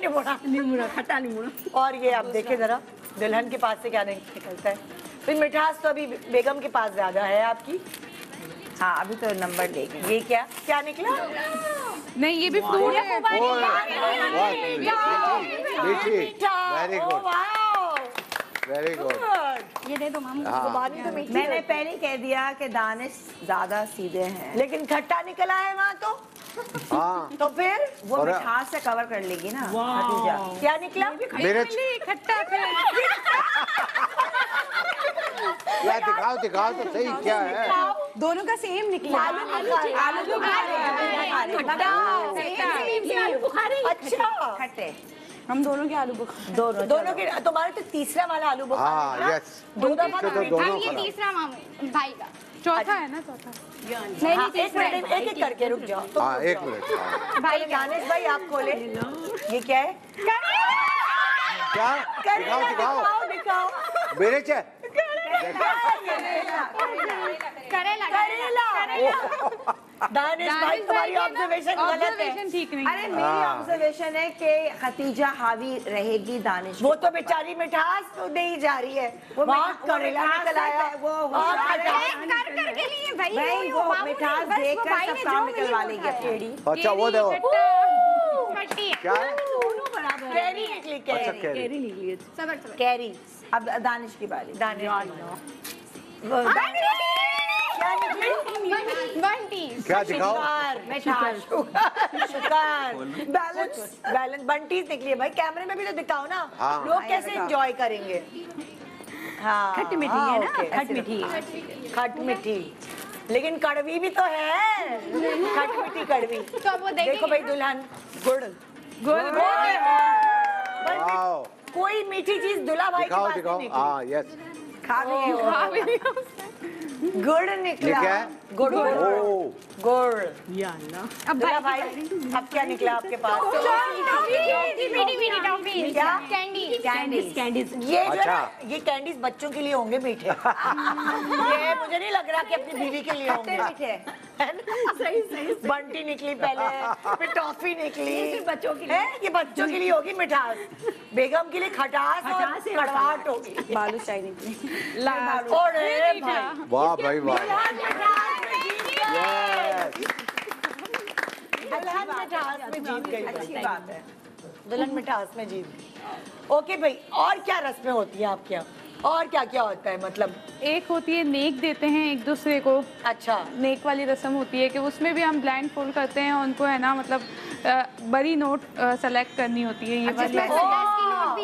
खट्टा निमोड़ा। और ये आप देखे जरा दुल्हन के पास से क्या निकलता है। फिर मिठास तो अभी बेगम के पास ज्यादा है आपकी। हाँ अभी तो नंबर देखें। ये क्या निकला? नहीं ये भी फ्रूट है। Very good, very good. ये दे दो मामू। जुबानी तो मीठी मैंने है। पहले कह दिया कि दानिश ज्यादा सीधे हैं, लेकिन खट्टा निकला है वहाँ तो। हाँ तो फिर वो और- मिठास से कवर कर लेगी ना खतीजा। क्या निकला? मेरे खट्टा यार दिखाओ दिखाओ तो सही क्या है। दोनों का सेम निकला। आलू बुखारे। आलू बुखारे। अच्छा, खट्टे हम दोनों के आलू बुखारे। दोनों के। तुम्हारे तो तीसरा वाला आलू बुखारे हाँ है ना? यस। दो दफा तो तो दोनों अब ये खराब। तीसरा मामू भाई का। चौथा है ना, चौथा। नहीं हाँ, नहीं एक मिनट, एक एक करके रुक जाओ। तुम हाँ रुक एक जाओ। मिनट। हाँ। भाई दानिश भाई आप खोले। ये क्या है? क्या दिखाओ दिखाओ दिखाओ। मेरे चे करेला। दानिश भाई तुम्हारी ऑब्जर्वेशन गलत है। ऑब्जर्वेशन ठीक नहीं अरे है। मेरी ऑब्जर्वेशन है कि खतीजा हावी रहेगी दानिश। वो तो बेचारी मिठास तो दे ही जा रही है। वो वहाँ मिठा- करेला मिठास निकल आया। है, वो वहाँ होशियार है। खटास। कर के लिए भाई भाई वो मिठास देखकर सब काम निकलवा लेगी अपनी। अच्छा वो देखो खट्टी है। क्या है? कैरी निकली, अच्छा कैरी। कैरी। सबर सबर। कैरी। अब दानिश की बारी। दानिश क्या निकली? बंटीज। क्या दिखाओ शुगर, मिठास, शुगर, बैलेंस बंटीज निकली है भाई। कैमरे में भी तो दिखाओ ना। हाँ। लोग कैसे एंजॉय करेंगे? हाँ, खट्टी मीठी है ना, ओके। खट मीठी है। खट मीठी, लेकिन कड़वी भी तो है। खट मीठी कड़वी। तो अब वो देखेंगे देखो भाई ना। दुल्हन गुड़ गुड़ वाओ कोई मीठी चीज दुल्हा भाई के दिखाओ पास दिखाओ नहीं निकली। हाँ यस। खा भी गुड़ निकला। ये क्या है? गुड़ गुड़ ओ गुड़। अब दुल्हा भाई अब क्या निकला आपके पास? क्या? कैंडीज। ये जो है अच्छा। ना, ये कैंडीज बच्चों के लिए होंगे मीठे। ये मुझे नहीं लग रहा कि अपनी बीवी के लिए होंगे मीठे। है ना? सही। बंटी निकली पहले, फिर टॉफी निकली। ये बच्चों के लिए। है? ये बच्चों के लिए होगी मिठास। बेगम के लिए खटास और खटास है, कड़वाहट होगी। बालूशाही निकली। अरे भाई वाह भाई वाह दुल्हन मिठास में जीत गई। अच्छी बात है। दुल्हन मिठास में जीत गई। ओके भाई, और क्या रस्में होती हैं आपके यहाँ? और क्या क्या होता है मतलब? एक होती है नेक देते हैं एक दूसरे को। अच्छा, नेक वाली रस्म होती है कि उसमें भी हम ब्लाइंड फोल्ड करते हैं, उनको है ना मतलब बड़ी नोट सेलेक्ट करनी होती है। ये वाली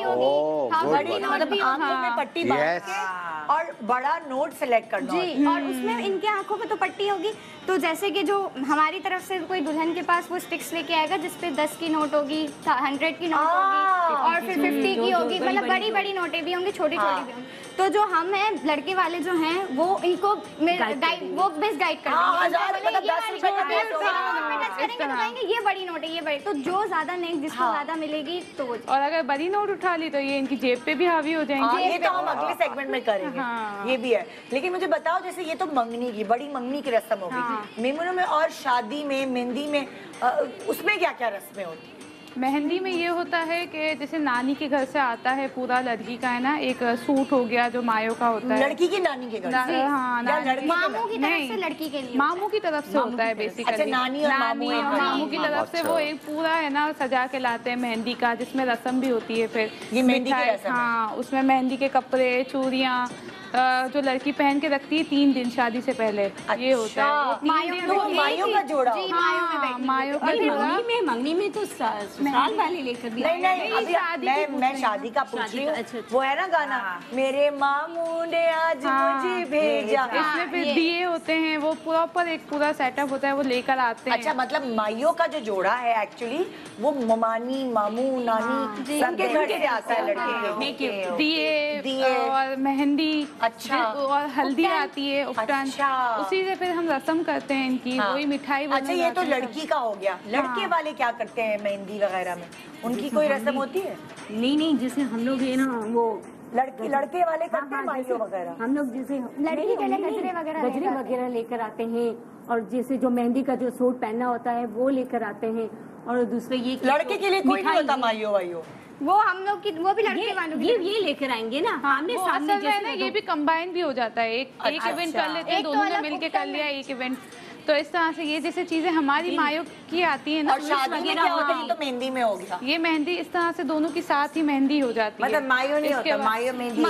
ओह, हाँ, good बड़ी one. नोट मतलब भी आंखों में पट्टी बांध Yes. के और बड़ा नोट सेलेक्ट करना होता है। जी। और उसमें इनके आंखों पे तो पट्टी होगी, तो जैसे कि जो हमारी तरफ से कोई दुल्हन के पास वो स्टिक्स लेके आएगा जिसपे 10 की नोट होगी, 100 की नोट होगी और फिर 50 की होगी, मतलब बड़ी बड़ी नोटें भी होंगी, छोटी छोटी भी होंगी। तो जो हम हैं लड़के वाले जो हैं वो इनको गाइड, वो बेस्ट गाइड कर हाँ, देंगे। हजार बोलेंगे, मतलब ये 10 वाली रुपए का नोट नोट होगा। पे टच करेंगे तो कहेंगे ये बड़ी नोट है, ये बड़ी। तो जो ज्यादा नेक जिसको ज्यादा मिलेगी तो वो। और अगर बड़ी नोट उठा ली तो ये इनकी जेब पे भी हावी हो हाँ, जाएंगे। ये तो हम अगले सेगमेंट में करेंगे। हाँ। ये भी है। लेकिन मुझे बताओ, जैसे ये तो मंगनी की, बड़ी मंगनी की रस्म हो गई। मेमनों में और शादी में, मेहंदी में, उसमें क्या क्या रस्में होती हैं? मेहंदी में ये होता है कि जैसे नानी के घर से आता है पूरा लड़की का है ना, एक सूट हो गया जो मायो का होता है। लड़की की नानी के घर से? हाँ, या लड़की के मामू की तरफ नहीं। से लड़की के लिए। मामू की तरफ से होता है बेसिकली। अच्छा, नानी और मामू एक और मामू की तरफ से अच्छा। वो एक पूरा है ना सजा के लाते हैं मेहंदी का, जिसमें रस्म भी होती है। फिर ये मेहंदी की मिठाई- रस्म है? हाँ, उसमें मेहंदी के कपड़े, चूड़ियाँ जो लड़की पहन के रखती है 3 दिन शादी से पहले। ये होता है वो 3 दिन तो वो माइयों का जोड़ा जी, होगा। मायों में बैठी। मायो का और जोड़ा। मंगनी में तो ससुराल वाले लेकर भी नहीं नहीं, नहीं, अभी शादी की पूछ मैं रही शादी का पूछ शादी रही का, हूँ। अच्छा, वो है ना गाना, मेरे मामू ने आज मुझे भेजा। इसमें फिर दिए होते हैं, वो प्रॉपर एक पूरा सेटअप होता है, वो लेकर आते हैं। अच्छा, मतलब माइयों का जो जोड़ा है एक्चुअली वो ममानी, मामू, नानी सबके घर से आता है लड़के के। दिए और मेहंदी। अच्छा। और हल्दी आती है, उपटान। अच्छा। उसी से फिर हम रस्म करते हैं इनकी। हाँ। वही मिठाई अच्छा, ये तो बनाते हैं। लड़की का हो गया। लड़के वाले क्या करते हैं मेहंदी वगैरह में? उनकी कोई रस्म होती है? नहीं, जैसे हम लोग है ना वो लड़के वाले करते हैं माइयों वगैरह? हम लोग जैसे लड़की के लिए गजरे वगैरह गजरे वगैरह लेकर आते हैं, और जैसे जो मेहंदी का जो सूट पहनना होता है वो लेकर आते हैं। और दूसरे ये लड़के के लिए कोई नहीं होता माइयों वाइयों? वो हम लोग की, वो भी लड़के वालों की। ये लेकर आएंगे ना आमने वो सामने। असल में ना ये भी कंबाइन भी हो जाता है। एक अच्छा। इवेंट कर लेते हैं, एक तो दोनों ने अलग मिलके उपटन कर लिया एक इवेंट। तो इस तरह से ये जैसे चीजें हमारी मायों की आती है ना, और शादी में क्या होता है, तो मेहंदी में हो गया ये मेहंदी इस तरह से दोनों की साथ ही मेहंदी हो जाती है। मतलब मायो नहीं होता, मायो मेहंदी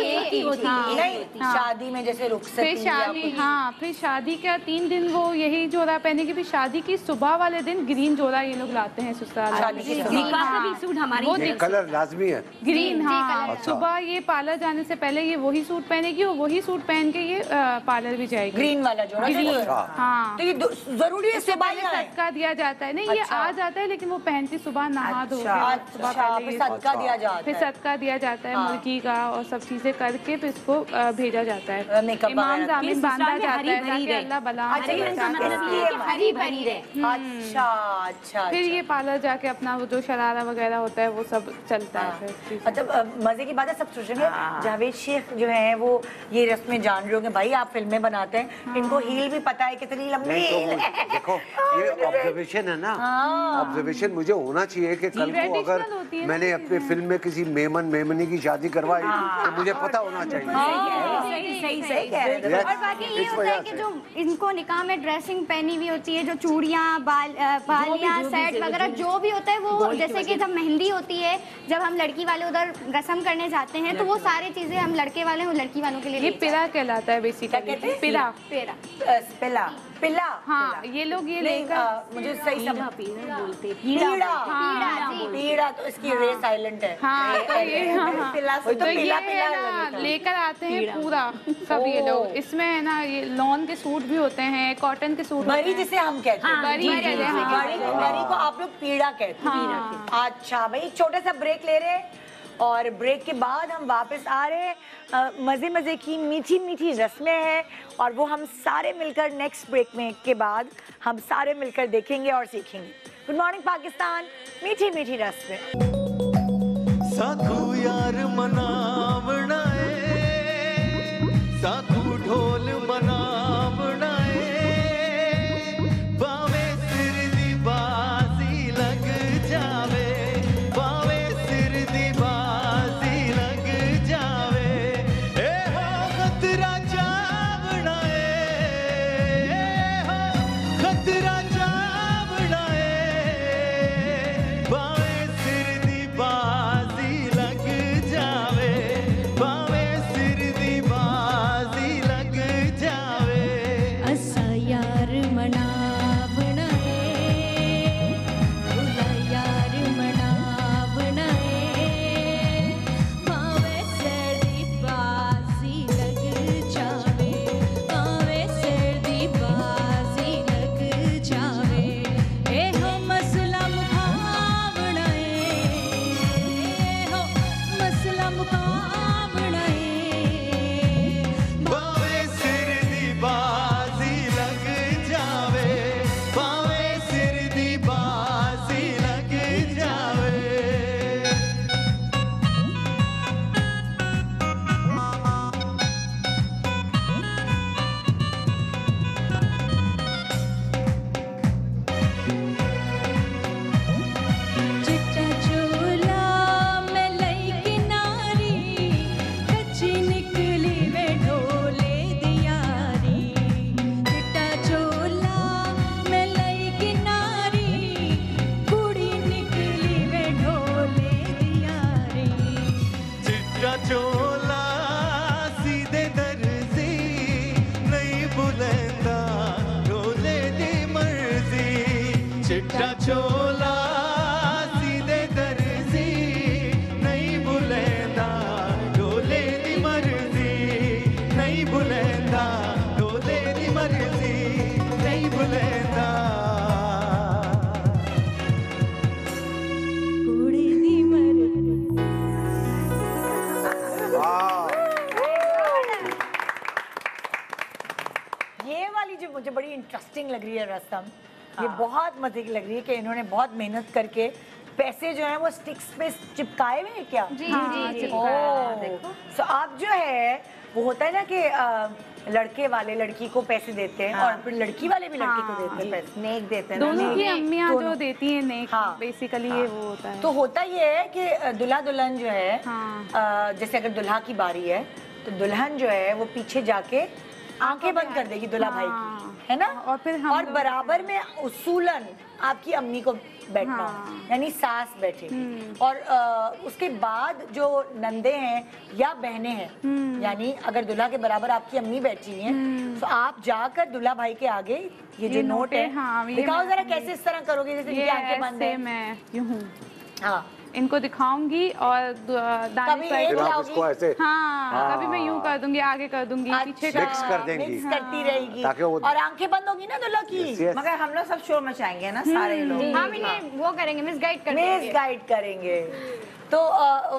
एक ही होती है। नहीं, शादी में जैसे रुखसती फिर शादी, हाँ, फिर शादी का 3 दिन वो यही जोड़ा पहनेगी। फिर शादी की सुबह वाले दिन ग्रीन जोड़ा ये लोग लाते हैं ससुराल। शादी की निकाह का भी सूट हमारी ये कलर लाजमी है ग्रीन, हाँ। अच्छा। सुबह ये पार्लर जाने से पहले ये वही सूट पहनेगी और वही सूट पहन के ये पार्लर भी जाएगी। ग्रीन वाला जोड़ा, ग्रीन, हाँ। तो ये जरूरी है सुबह ही आए। सदका दिया जाता है। नहीं, ये आ जाता है लेकिन वो पहनती सुबह नहा धो के सुबह अच्छा, पहले फिर ये सदका दिया जाता है। फिर सदका दिया जाता है मुर्गी का और सब चीजें करके फिर इसको भेजा जाता है। मेकअप इमाम जामिन बांधा जाता है हरी भरी ताकि रहे। अल्लाह बला अच्छा, ये इसका मतलब ये है कि हरी भरी रहे। अच्छा अच्छा। फिर ये पार्लर जाके अपना वो जो शरारा वगैरह होता है वो सब चलता है फिर। अच्छा, मजे की बात है, सब सोचेंगे जावेद शेख जो है वो ये रस्में जान रहे होंगे, भाई आप फिल्में बनाते हैं, इनको हील भी पता है कितनी लंबी नहीं तो हील है। देखो ये ऑब्जर्वेशन है ना, ऑब्जर्वेशन मुझे होना चाहिए कि कल को अगर मैंने अपने फिल्म में किसी मेमनी की शादी करवाई तो मुझे पता होना चाहिए। सही कह रहे हैं। और बाकी ये होता है कि जो इनको निकाह में ड्रेसिंग पहनी हुई होती है, जो चूड़ियाँ, बालियाँ, सेट वगैरह जो भी होता है वो, जैसे कि जब मेहंदी होती है, जब हम लड़की वाले उधर रस्म करने जाते हैं तो वो सारी चीजें हम लड़के वाले और लड़की वालों के लिए ये पिला कहलाता है बेसिकली। पिला पिला पिला, हाँ। ये लोग ये लेकर, मुझे सही समझ, बोलते पीड़ा तो इसकी रे साइलेंट है। हाँ, तो ये, हाँ, पिला तो पिला ये ना लेकर आते हैं पूरा सब ये लोग। इसमें है ना ये लॉन के सूट भी होते हैं, कॉटन के सूट, बरी जिसे हम कहते हैं, बरी को आप लोग पीड़ा कहते हैं। अच्छा भाई, छोटा सा ब्रेक ले रहे हैं और ब्रेक के बाद हम वापस आ रहे हैं। मज़े की मीठी मीठी रस्में हैं और वो हम सारे मिलकर नेक्स्ट ब्रेक में के बाद हम सारे मिलकर देखेंगे और सीखेंगे। गुड मॉर्निंग पाकिस्तान, मीठी मीठी रस्में। साकू यार मनावना है, साकू ढोल मनावना है, बावे सिर दी बाजी लग जावे, बावे सिर दी बाजी लग जावे, ए हो खतरा जावना है, हो खतरा जावना है, बावे सिर दी बाजी लग जावे, बावे सिर दी बाजी लग जावे। असा यार मनावना है, भुला यार मनावना है, भावे सर्दी बाजी लग जावे, भावे सर्दी बाजी लग जावे, ए हो मसला मुकावना है, हो मसला मुकावना है, बावे सिर दी बाजी लग जावे, बावे सिर दी बाजी लग जावे। चिट्टा चोला मैं लई किनारी, कच्ची निकली वे ढोले दियारी, चिट्टा चोला मैं लई किनारी, कुड़ी निकली वे ढोले दियारी। चिट्टा चोला सीधे दर्जी नहीं बुलंदा ढोले दी मर्जी, चिट्टा चोला सीधे दर्जी नहीं बुलंदा ढोले दी मर्जी, नहीं बुलंदा ढोले दी मर्जी, नहीं बुलंदा। कुड़ी दी मर्जी। ये वाली जो मुझे बड़ी इंटरेस्टिंग लग रही है रस्म, ये बहुत मजे की लग रही है कि इन्होंने बहुत मेहनत करके पैसे जो हैं वो स्टिक्स पे चिपकाए हुए हैं क्या? जी सो आप जो है वो होता है ना कि लड़के वाले लड़की को पैसे देते हैं और फिर लड़की वाले भी लड़की को देते हैं पैसे, नेक देते हैं ना, दोनों की नेक। अम्मियाँ जो दोनों। देती हैं नेक, हाँ। बेसिकली ये वो होता है। तो होता ये है कि दुल्हा दुल्हन जो है हाँ। जैसे अगर दुल्हा की बारी है तो दुल्हन जो है वो पीछे जाके आंखें बंद कर देगी दुल्हा भाई की, है ना? और फिर हम और बराबर में उसूलन आपकी अम्मी को बैठना हो, यानी सास बैठे, और उसके बाद जो नंदे हैं या बहनें हैं, यानी अगर दुल्हा के बराबर आपकी अम्मी बैठी हुई हैं, तो आप जाकर दुल्हा भाई के आगे ये जो नोट है, दिखाओ जरा कैसे इस तरह करोगे जैसे इनकी आंखें बंद है। मैं यूं हूँ, हाँ इनको दिखाऊंगी और दानी कभी एक लाओगी, उसको ऐसे हाँ, कभी मैं यूं कर दूंगी, आगे कर दूंगी, पीछे मिक्स कर देंगी, मिक्स करती रहेगी, ताकि वो और आंखें बंद होगी ना दुल्हा की। मगर हम लोग सब शोर मचाएंगे ना सारे लोग। हम इन्हें वो करेंगे, मिसगाइड करेंगे। मिसगाइड करेंगे। तो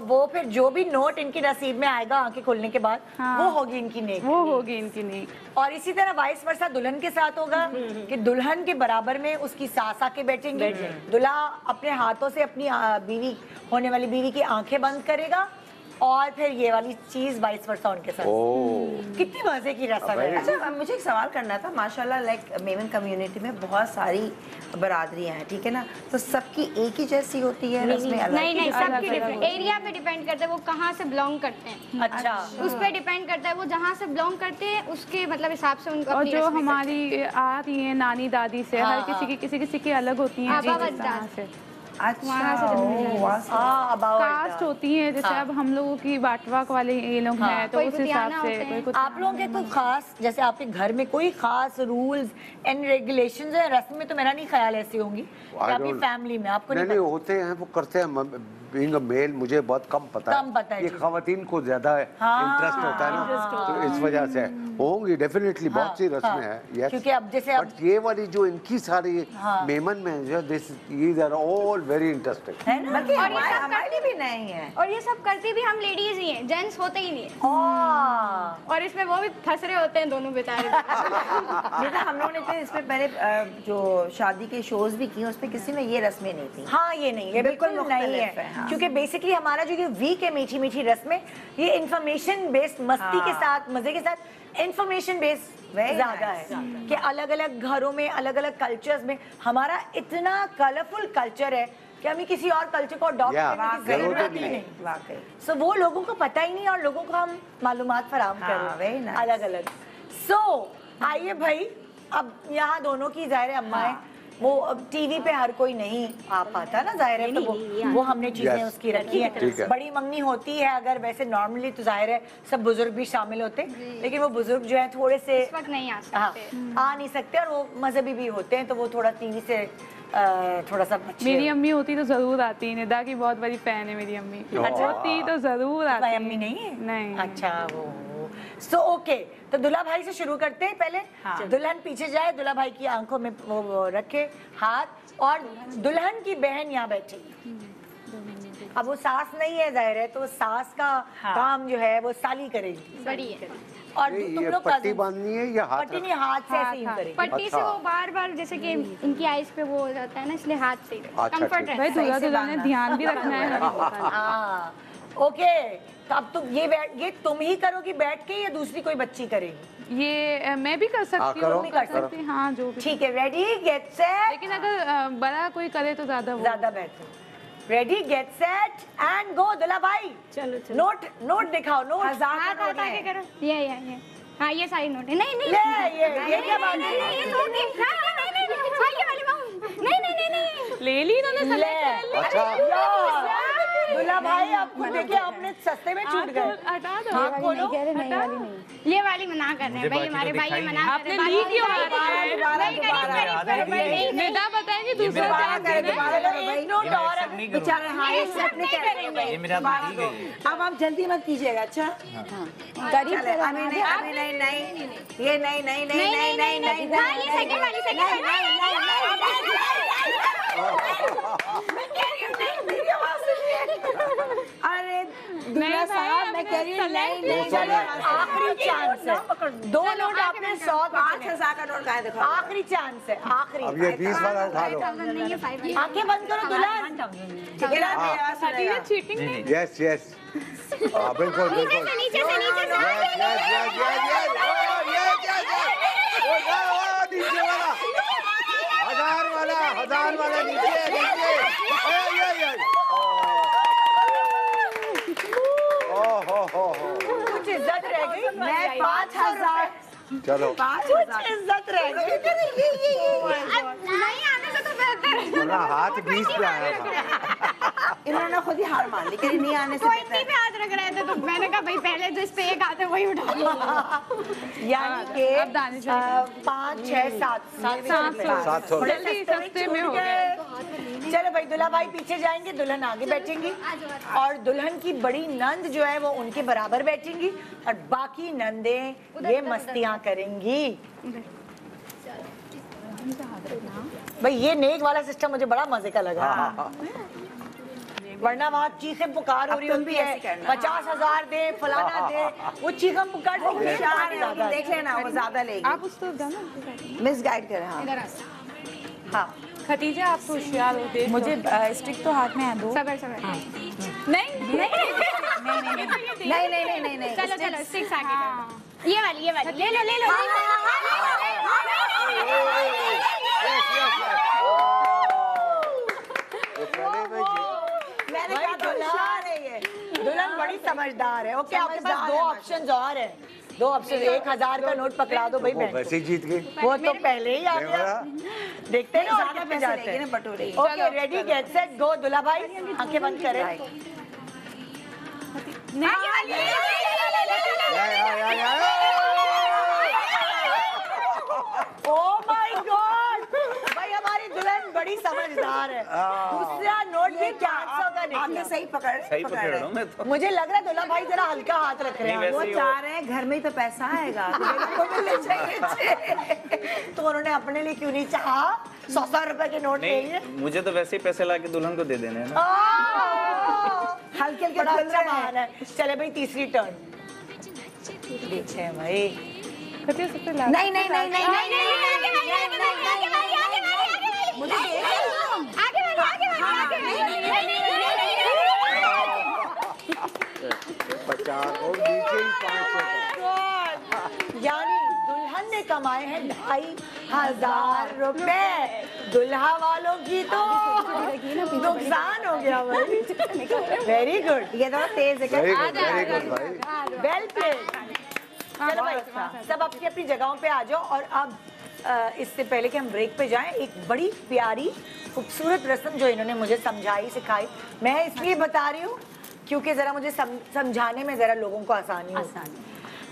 वो फिर जो भी नोट इनकी नसीब में आएगा आंखें खोलने के बाद, वो होगी इनकी नेक, वो होगी इनकी नेक। और इसी तरह वाइस वर्सा दुल्हन के साथ होगा कि दुल्हन के बराबर में उसकी सास आके बैठेंगे, दुल्हा अपने हाथों से अपनी बीवी होने वाली बीवी की आंखें बंद करेगा, और फिर ये वाली चीज वाइस वर्सा उनके साथ। कितनी मजे की रस्म है। अच्छा, मुझे एक सवाल करना था। माशाल्लाह लाइक मेमन कम्युनिटी में बहुत सारी बरादरियां हैं, ठीक है ना, तो सबकी एक ही जैसी होती है रस्में? नहीं नहीं, सबकी डिफरेंट, एरिया पे डिपेंड करता है वो कहाँ से बिलोंग करते हैं। अच्छा, उस पे डिपेंड करता है वो जहाँ से बिलोंग करते हैं उसके मतलब हिसाब से उनको। और जो हमारी आ रही है नानी दादी से, हर किसी की अलग होती है से। कास्ट होती है, जैसे अब हम लोगों की बाटवाक वाले ये लोग हैं, तो उस हिसाब से आप लोगों के कोई खास, जैसे आपके घर में कोई खास रूल्स एंड रेगुलेशंस है रस्म में? तो मेरा नहीं ख्याल ऐसी होंगी आपकी फैमिली में, आपको नहीं होते हैं, वो करते हैं। बीइंग अ मेल मुझे बहुत कम पता है। ये खवातीन को ज्यादा इंटरेस्ट होता है ना, तो इस वजह से होंगी डेफिनेटली बहुत सी रस्में हैं। यस, क्योंकि अब जैसे बट ये वाली जो इनकी सारी मेमन में जो this these are all very interesting है ना। बल्कि हमारे भी नहीं है, और ये सब करती भी हम लेडीज ही हैं, जेंट्स होते ही नहीं है। और इसमें वो भी फंस रहे होते हैं दोनों बेचारे। हम लोगों ने तो इसमें पहले जो शादी के शोज भी किए, उसमें किसी में ये रस्में नहीं थी। हाँ, ये नहीं, ये बिल्कुल नहीं है, क्योंकि बेसिकली हमारा जो ये वीक है मीठी मीठी रस्में, ये इंफॉर्मेशन बेस्ड, मस्ती के साथ, मजे के साथ इंफॉर्मेशन बेस्ड ज्यादा है कि अलग अलग घरों में अलग अलग कल्चर्स में हमारा इतना कलरफुल कल्चर है कि हमें किसी और कल्चर को अडॉप्ट करने की जरूरत ही नहीं। वाकई सो वो लोगों को पता ही नहीं, और लोगों को हम मालूमात फराहम करें अलग अलग। सो आइए भाई, अब यहाँ दोनों की जाहिर है अम्मा है, वो टीवी पे हर कोई नहीं आ पाता ना, जाहिर है, तो वो हमने चीजें उसकी रखी है। बड़ी मम्मी होती है अगर, वैसे नॉर्मली तो जाहिर है सब बुजुर्ग भी शामिल होते, लेकिन वो बुजुर्ग जो है थोड़े से नहीं आ सकते, आ नहीं सकते, और वो मजहबी भी होते हैं, तो वो थोड़ा टीवी से थोड़ा सा। मेरी अम्मी होती तो जरूर आती, निदा की बहुत बड़ी फैन है मेरी अम्मी। अच्छा, होती तो जरूर आती। अम्मी नहीं है? नहीं। अच्छा, वो सो ओके, तो दुल्हा भाई से शुरू करते हैं पहले। दुल्हन पीछे जाए, दुल्हा भाई की आंखों में वो रखे हाथ, और दुल्हन की बहन यहाँ बैठी। अब वो सास नहीं है जाहिर है, तो सास का काम जो है वो साली करेगी, बड़ी है। और तुम लोग पट्टी बांधनी है या हाथ? पट्टी नहीं, हाथ से ऐसे ही करेगी। पट्टी से वो बार बार, जैसे कि इनकी आईज पे वो हो जाता है ना, इसलिए हाथ से कंफर्ट है। दूल्हा दुल्हन ने ध्यान भी रखना है। हाँ, ओके, तो अब तुम ये तुम ही करोगी बैठ के, या दूसरी कोई बच्ची करेगी? ये मैं भी कर सकती हूँ, कर सकती हूँ। हाँ, जो भी। ठीक है, रेडी गेट सेट। लेकिन अगर बड़ा कोई करे तो ज्यादा बेहतर। Ready get set and go. दुल्हा भाई चलो नोट दिखाओ, नोट। हाथ हटा के करो। ये हाँ, ये सारी नोट है। नहीं ये क्या बात है? नहीं ले ली इन्होंने। दुल्हा भाई आपको देखिए, आपने सस्ते में छूट गए। हटा दो। हाँ, खोलो। ये वाली मना कर रहे हैं भाई, हमारे भाई ये मना कर रहे हैं। आपने ली क्यों? निदा बताएंगे दूसरा एक नोट और बेचारे। हाँ, ये मेरा भाई गई। अब आप जल्दी मत कीजिएगा। अच्छा, करीब नहीं, ये नहीं, ये सेकंड वाली अरे दुल्हा साहब, मैं कह रही हूँ नहीं, आखिरी चांस है। 2 नोट आपने 100 5,000 का नोट का है, देखो आखिरी चांस है, आखिरी। अब ये 20 वाला उठा लो। आंखें बंद करो दुल्हन। चीटिंग नहीं। यस यस, बिल्कुल बिल्कुल। नीचे से नीचे वाला, 1000 वाला नीचे। कुछ इज्जत रह गई। मैं 5,000 चलो 5,000 इज्जत रह गई। नहीं आने से तो बेहतर है। वरना हाथ 20 पे आया था। इन्होंने खुद ही हार मान ली कि नहीं आने से 20 पे हाथ रख रहे थे तो मैंने कहा भाई पहले जो इस पे एक हाथ है वही उठा लो। यानी कि अब दानिश 5, 6, 700 जल्दी सस्ते में हो गए। चलो भाई, दूल्हा भाई पीछे जाएंगे, दुल्हन आगे बैठेंगी और दुल्हन की बड़ी नंद जो है वो उनके बराबर बैठेंगी और बाकी नंदें ये मस्तियां करेंगी। भाई ये नेक वाला सिस्टम मुझे बड़ा मजे का लगा। वरना वहाँ चीखें पुकार हो रही होती है, 50,000 दे, फलाना दे, वो चीखें पुकार देख लेना वो ज्यादा लेगी। आप उस तरफ जाना, मिस गाइड करें। हाँ हाँ खतीजा आप तो होशियार हो, देख मुझे स्टिक तो हाथ में है दो। सबर सबर। नहीं चलो चलो स्टिक्स आगे ये वाली ले लो ले लो। मैंने कहा दुल्हन बड़ी समझदार है। ओके, आपके पास 2 ऑप्शंस और हैं। 2 ऑप्शन, 1000 का नोट पकड़ा दो भाई। वैसे ही जीत गई। वो तो पहले ही आ गया। देखते हैं ना ज्यादा पैसे लेगी ना बटोरे। Okay, ready get set go. दूल्हा भाई आंखें बंद करें। ओह माय गॉड, भाई हमारी दुल्हन बड़ी समझदार है। दूसरा नोट भी 400 का निकला। सही पकड़ रहा हूं मैं तो। मुझे लग रहा है दूल्हा भाई जरा हल्का हाथ रख रहे हैं। वो चाह रहे हैं घर में ही तो पैसा आएगा तो मिलने चाहिए। तो उन्होंने अपने लिए क्यों नहीं चाहा 100 रुपए के नोट चाहिए? मुझे तो वैसे ही पैसे ला के दुल्हन को दे देने हैं ना। हल्के बड़ा अच्छा मान है। चले भाई तीसरी टर्न देखते हैं भाई। खतीजा सबसे लास्ट। नहीं मुझे आगे 50 और नीचे ही 500 का। यानी दुल्हन ने कमाए हैं 2,500 रुपए। दुल्हा वालों की तो नुकसान हो गया भाई। वेरी गुड, ये तो तेज है। वेरी गुड भाई। Well played. चलो भाई, सब अपनी अपनी जगहों पे आ जाओ। और अब इससे पहले कि हम ब्रेक पे जाएं, एक बड़ी प्यारी खूबसूरत रस्म जो इन्होंने मुझे समझाई सिखाई, मैं इसलिए बता रही हूँ क्योंकि ज़रा मुझे समझाने में ज़रा लोगों को आसानी हो।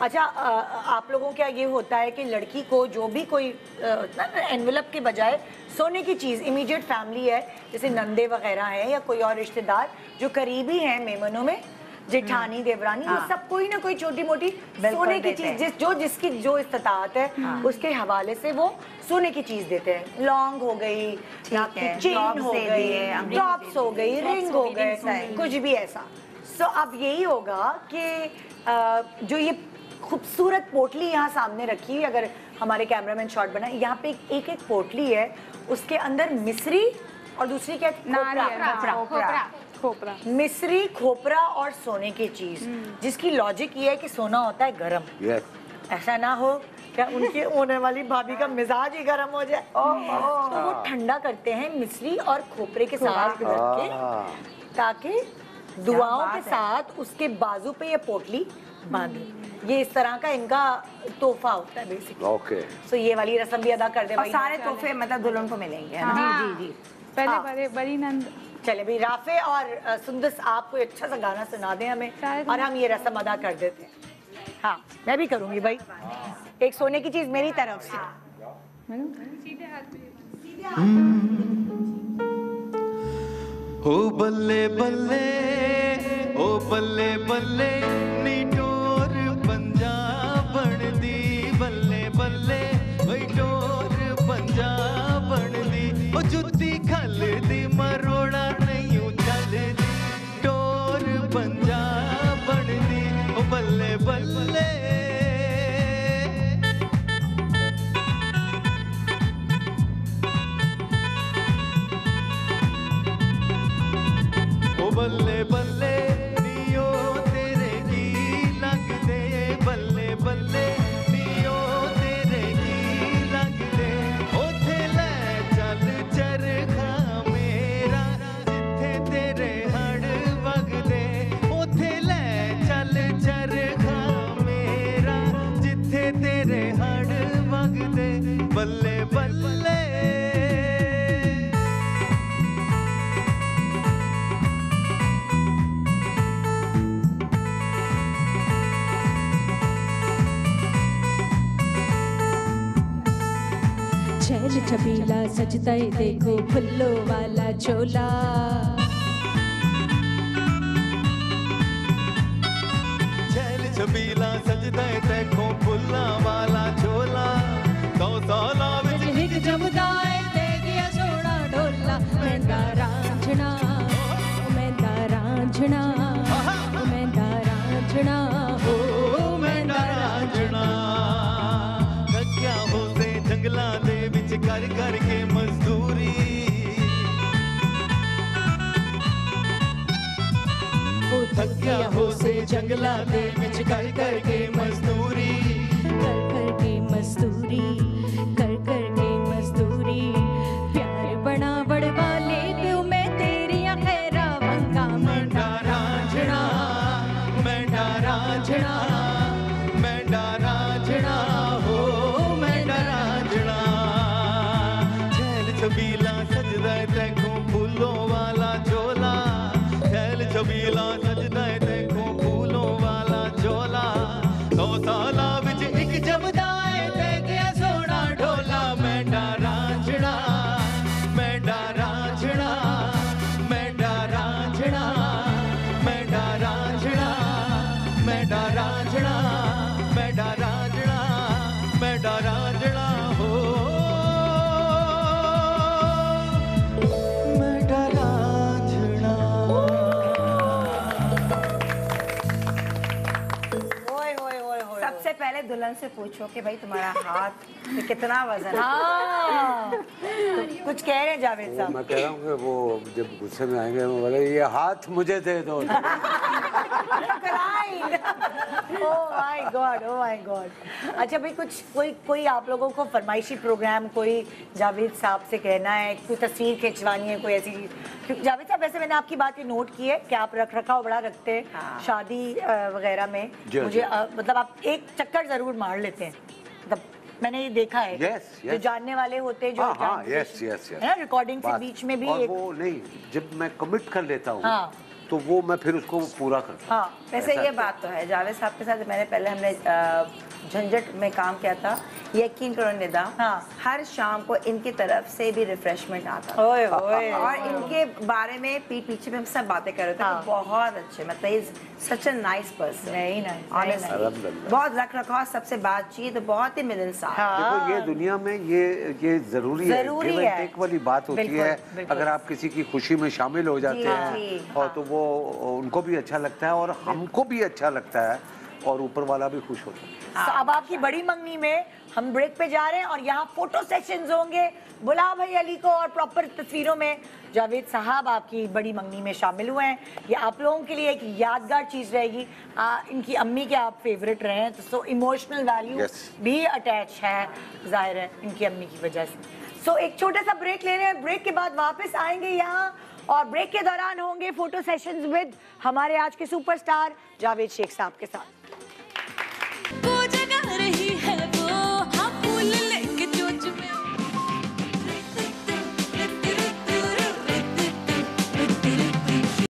अच्छा, आप लोगों क्या ये होता है कि लड़की को जो भी कोई एनवेलप के बजाय सोने की चीज़, इमीडिएट फैमिली है जैसे नंदे वगैरह हैं या कोई और रिश्तेदार जो करीबी हैं मेमनों में, जेठानी देवरानी, ये सब कोई ना कोई छोटी मोटी सोने की चीज जिसकी जो इस्तात है उसके हवाले से वो सोने की चीज देते हैं। लौंग हो गई, चेन हो गई, ड्रॉप्स हो गई, रिंग हो गए, कुछ भी ऐसा। सो अब यही होगा कि जो ये खूबसूरत पोटली यहाँ सामने रखी है, अगर हमारे कैमरामैन शॉट बनाए, यहाँ पे एक एक पोटली है, उसके अंदर मिश्री और दूसरी क्या, खोपरा, मिश्री, खोपरा और सोने की चीज, जिसकी लॉजिक ये है कि सोना होता है गरम। ऐसा ना हो क्या उनकी होने वाली भाभी का मिजाज ही गरम हो जाए। तो वो ठंडा करते हैं मिश्री और खोपरे के साथ रख के, ताकि दुआओं के साथ उसके बाजू पे ये पोटली बांधे। ये इस तरह का इनका तोहफा होता है बेसिकली। ओके, सो ये वाली रस्म भी अदा कर दे भाई। सारे तोहफे मतलब दुल्हन को मिलेंगे। जी। पहले बड़ी नंद। चले भाई, राफे और सुंदस आप कोई अच्छा सा गाना सुना दें हमें और हम ये रस्म अदा कर देते हैं। हाँ, मैं भी करूंगी भाई, एक सोने की चीज मेरी तरफ से। ओ बल्ले बल्ले, ओ बल्ले बल्ले, नी डोर पंजा बन दी, बल्ले बल्ले, ओई डोर पंजा बन दी, ओ जुत्ती खल दी, मरोड़ा नहीं उछल दी, डोर पंजा बन दी, ओ बल्ले बल्ले। बल्ले बल्ले नियो तेरे की लग दे, बल्ले बल्ले नियो तेरे की लग दे, ओथे ले चल चरखा मेरा, जिथे तेरे हड़ वग दे, ओथे ले चल चरखा छैल छबीला सजता है देखो फुल्लो वाला चोला छैल छबीला सजदा है देखो फुल्ला वाला चोला तो साला विच हिक जमदा है ते गया सोना ढोला मैंदा रांझना मैंदा रांझना मैंदा रांझना हो मैंदा रांझना थकिया हो से जंगला दे विच कर कर के मजदूरी थकिया हो से जंगला दे विच कर कर के मजदूरी कर कर के मजदूरी प्यार बना बड़वा ले प्यो मैं तेरिया खैरा वंगा मैंडा रांझना मैंडा रांझना मैंडा रांझना हो मैंडा रांझना छैल छबीला सजदा है देखो फूलों वाला चोला छैल छबीला सजदा है देखो फूलों वाला चोला तो साला विच एक जमदा है ते गया सोना ढोला मैंडा रांझना मैंडा रांझना मैंडा रांझना मैंडा रांझना मैंडा रांझना मैंडा रांझना मैंडा रांझना हो मैंडा रांझना ओए ओए ओए ओए सबसे पहले दुल्हन से पूछो कि भाई तुम्हारा हाथ में कितना वजन है। हाँ कुछ कह रहे हैं जावेद साहब। मैं कह रहा हूँ कि वो जब गुस्से में आएंगे मैं बोले ये हाथ मुझे दे दो ओह माय गॉड। अच्छा भाई कुछ कोई आप लोगों को फरमाइशी प्रोग्राम कोई जावेद साहब से कहना है, कोई तस्वीर खिंचवानी है, कोई ऐसी चीज? क्योंकि जावेद साहब वैसे मैंने आपकी बात ये नोट की है कि आप रख रखाव बड़ा रखते हैं शादी वगैरह में। मुझे मतलब आप एक चक्कर जरूर मार लेते हैं, मतलब मैंने ये देखा है। जो जानने वाले होते हैं जो रिकॉर्डिंग से बीच में भी और वो नहीं, जब मैं कमिट कर लेता हूँ तो वो मैं फिर उसको पूरा करता हूँ। वैसे ये बात तो है जावेद साहब के साथ मैंने पहले हमने झंझट में काम किया था, यकीन करो निदा, हर शाम को इनकी तरफ से भी रिफ्रेशमेंट आता ओए ओए और इनके बारे में पीछे में हम सब बातें कर रहे थे। बहुत अच्छे, मतलब सच अ नाइस पर्सन, बहुत रख रखाव, सबसे बातचीत बहुत ही मिलनसार। देखो ये दुनिया में ये जरूरी है, टेक वाली बात होती है। अगर आप किसी की खुशी में शामिल हो जाते हैं और तो वो उनको भी अच्छा लगता है और हमको भी अच्छा लगता है और ऊपर वाला भी खुश होता है। अब आपकी बड़ी मंगनी में हम ब्रेक पे जा रहे हैं और यहाँ फोटो सेशंस होंगे। बुला भाई अली को और प्रॉपर तस्वीरों में जावेद साहब आपकी बड़ी मंगनी में शामिल हुए हैं। ये आप लोगों के लिए एक यादगार चीज़ रहेगी। इनकी अम्मी के आप फेवरेट रहे हैं, तो सो इमोशनल वैल्यू भी अटैच है, जाहिर है इनकी अम्मी की वजह से। सो एक छोटा सा ब्रेक ले रहे हैं, ब्रेक के बाद वापस आएंगे यहाँ और ब्रेक के दौरान होंगे फोटो सेशंस विद हमारे आज के सुपरस्टार जावेद शेख साहब के साथ।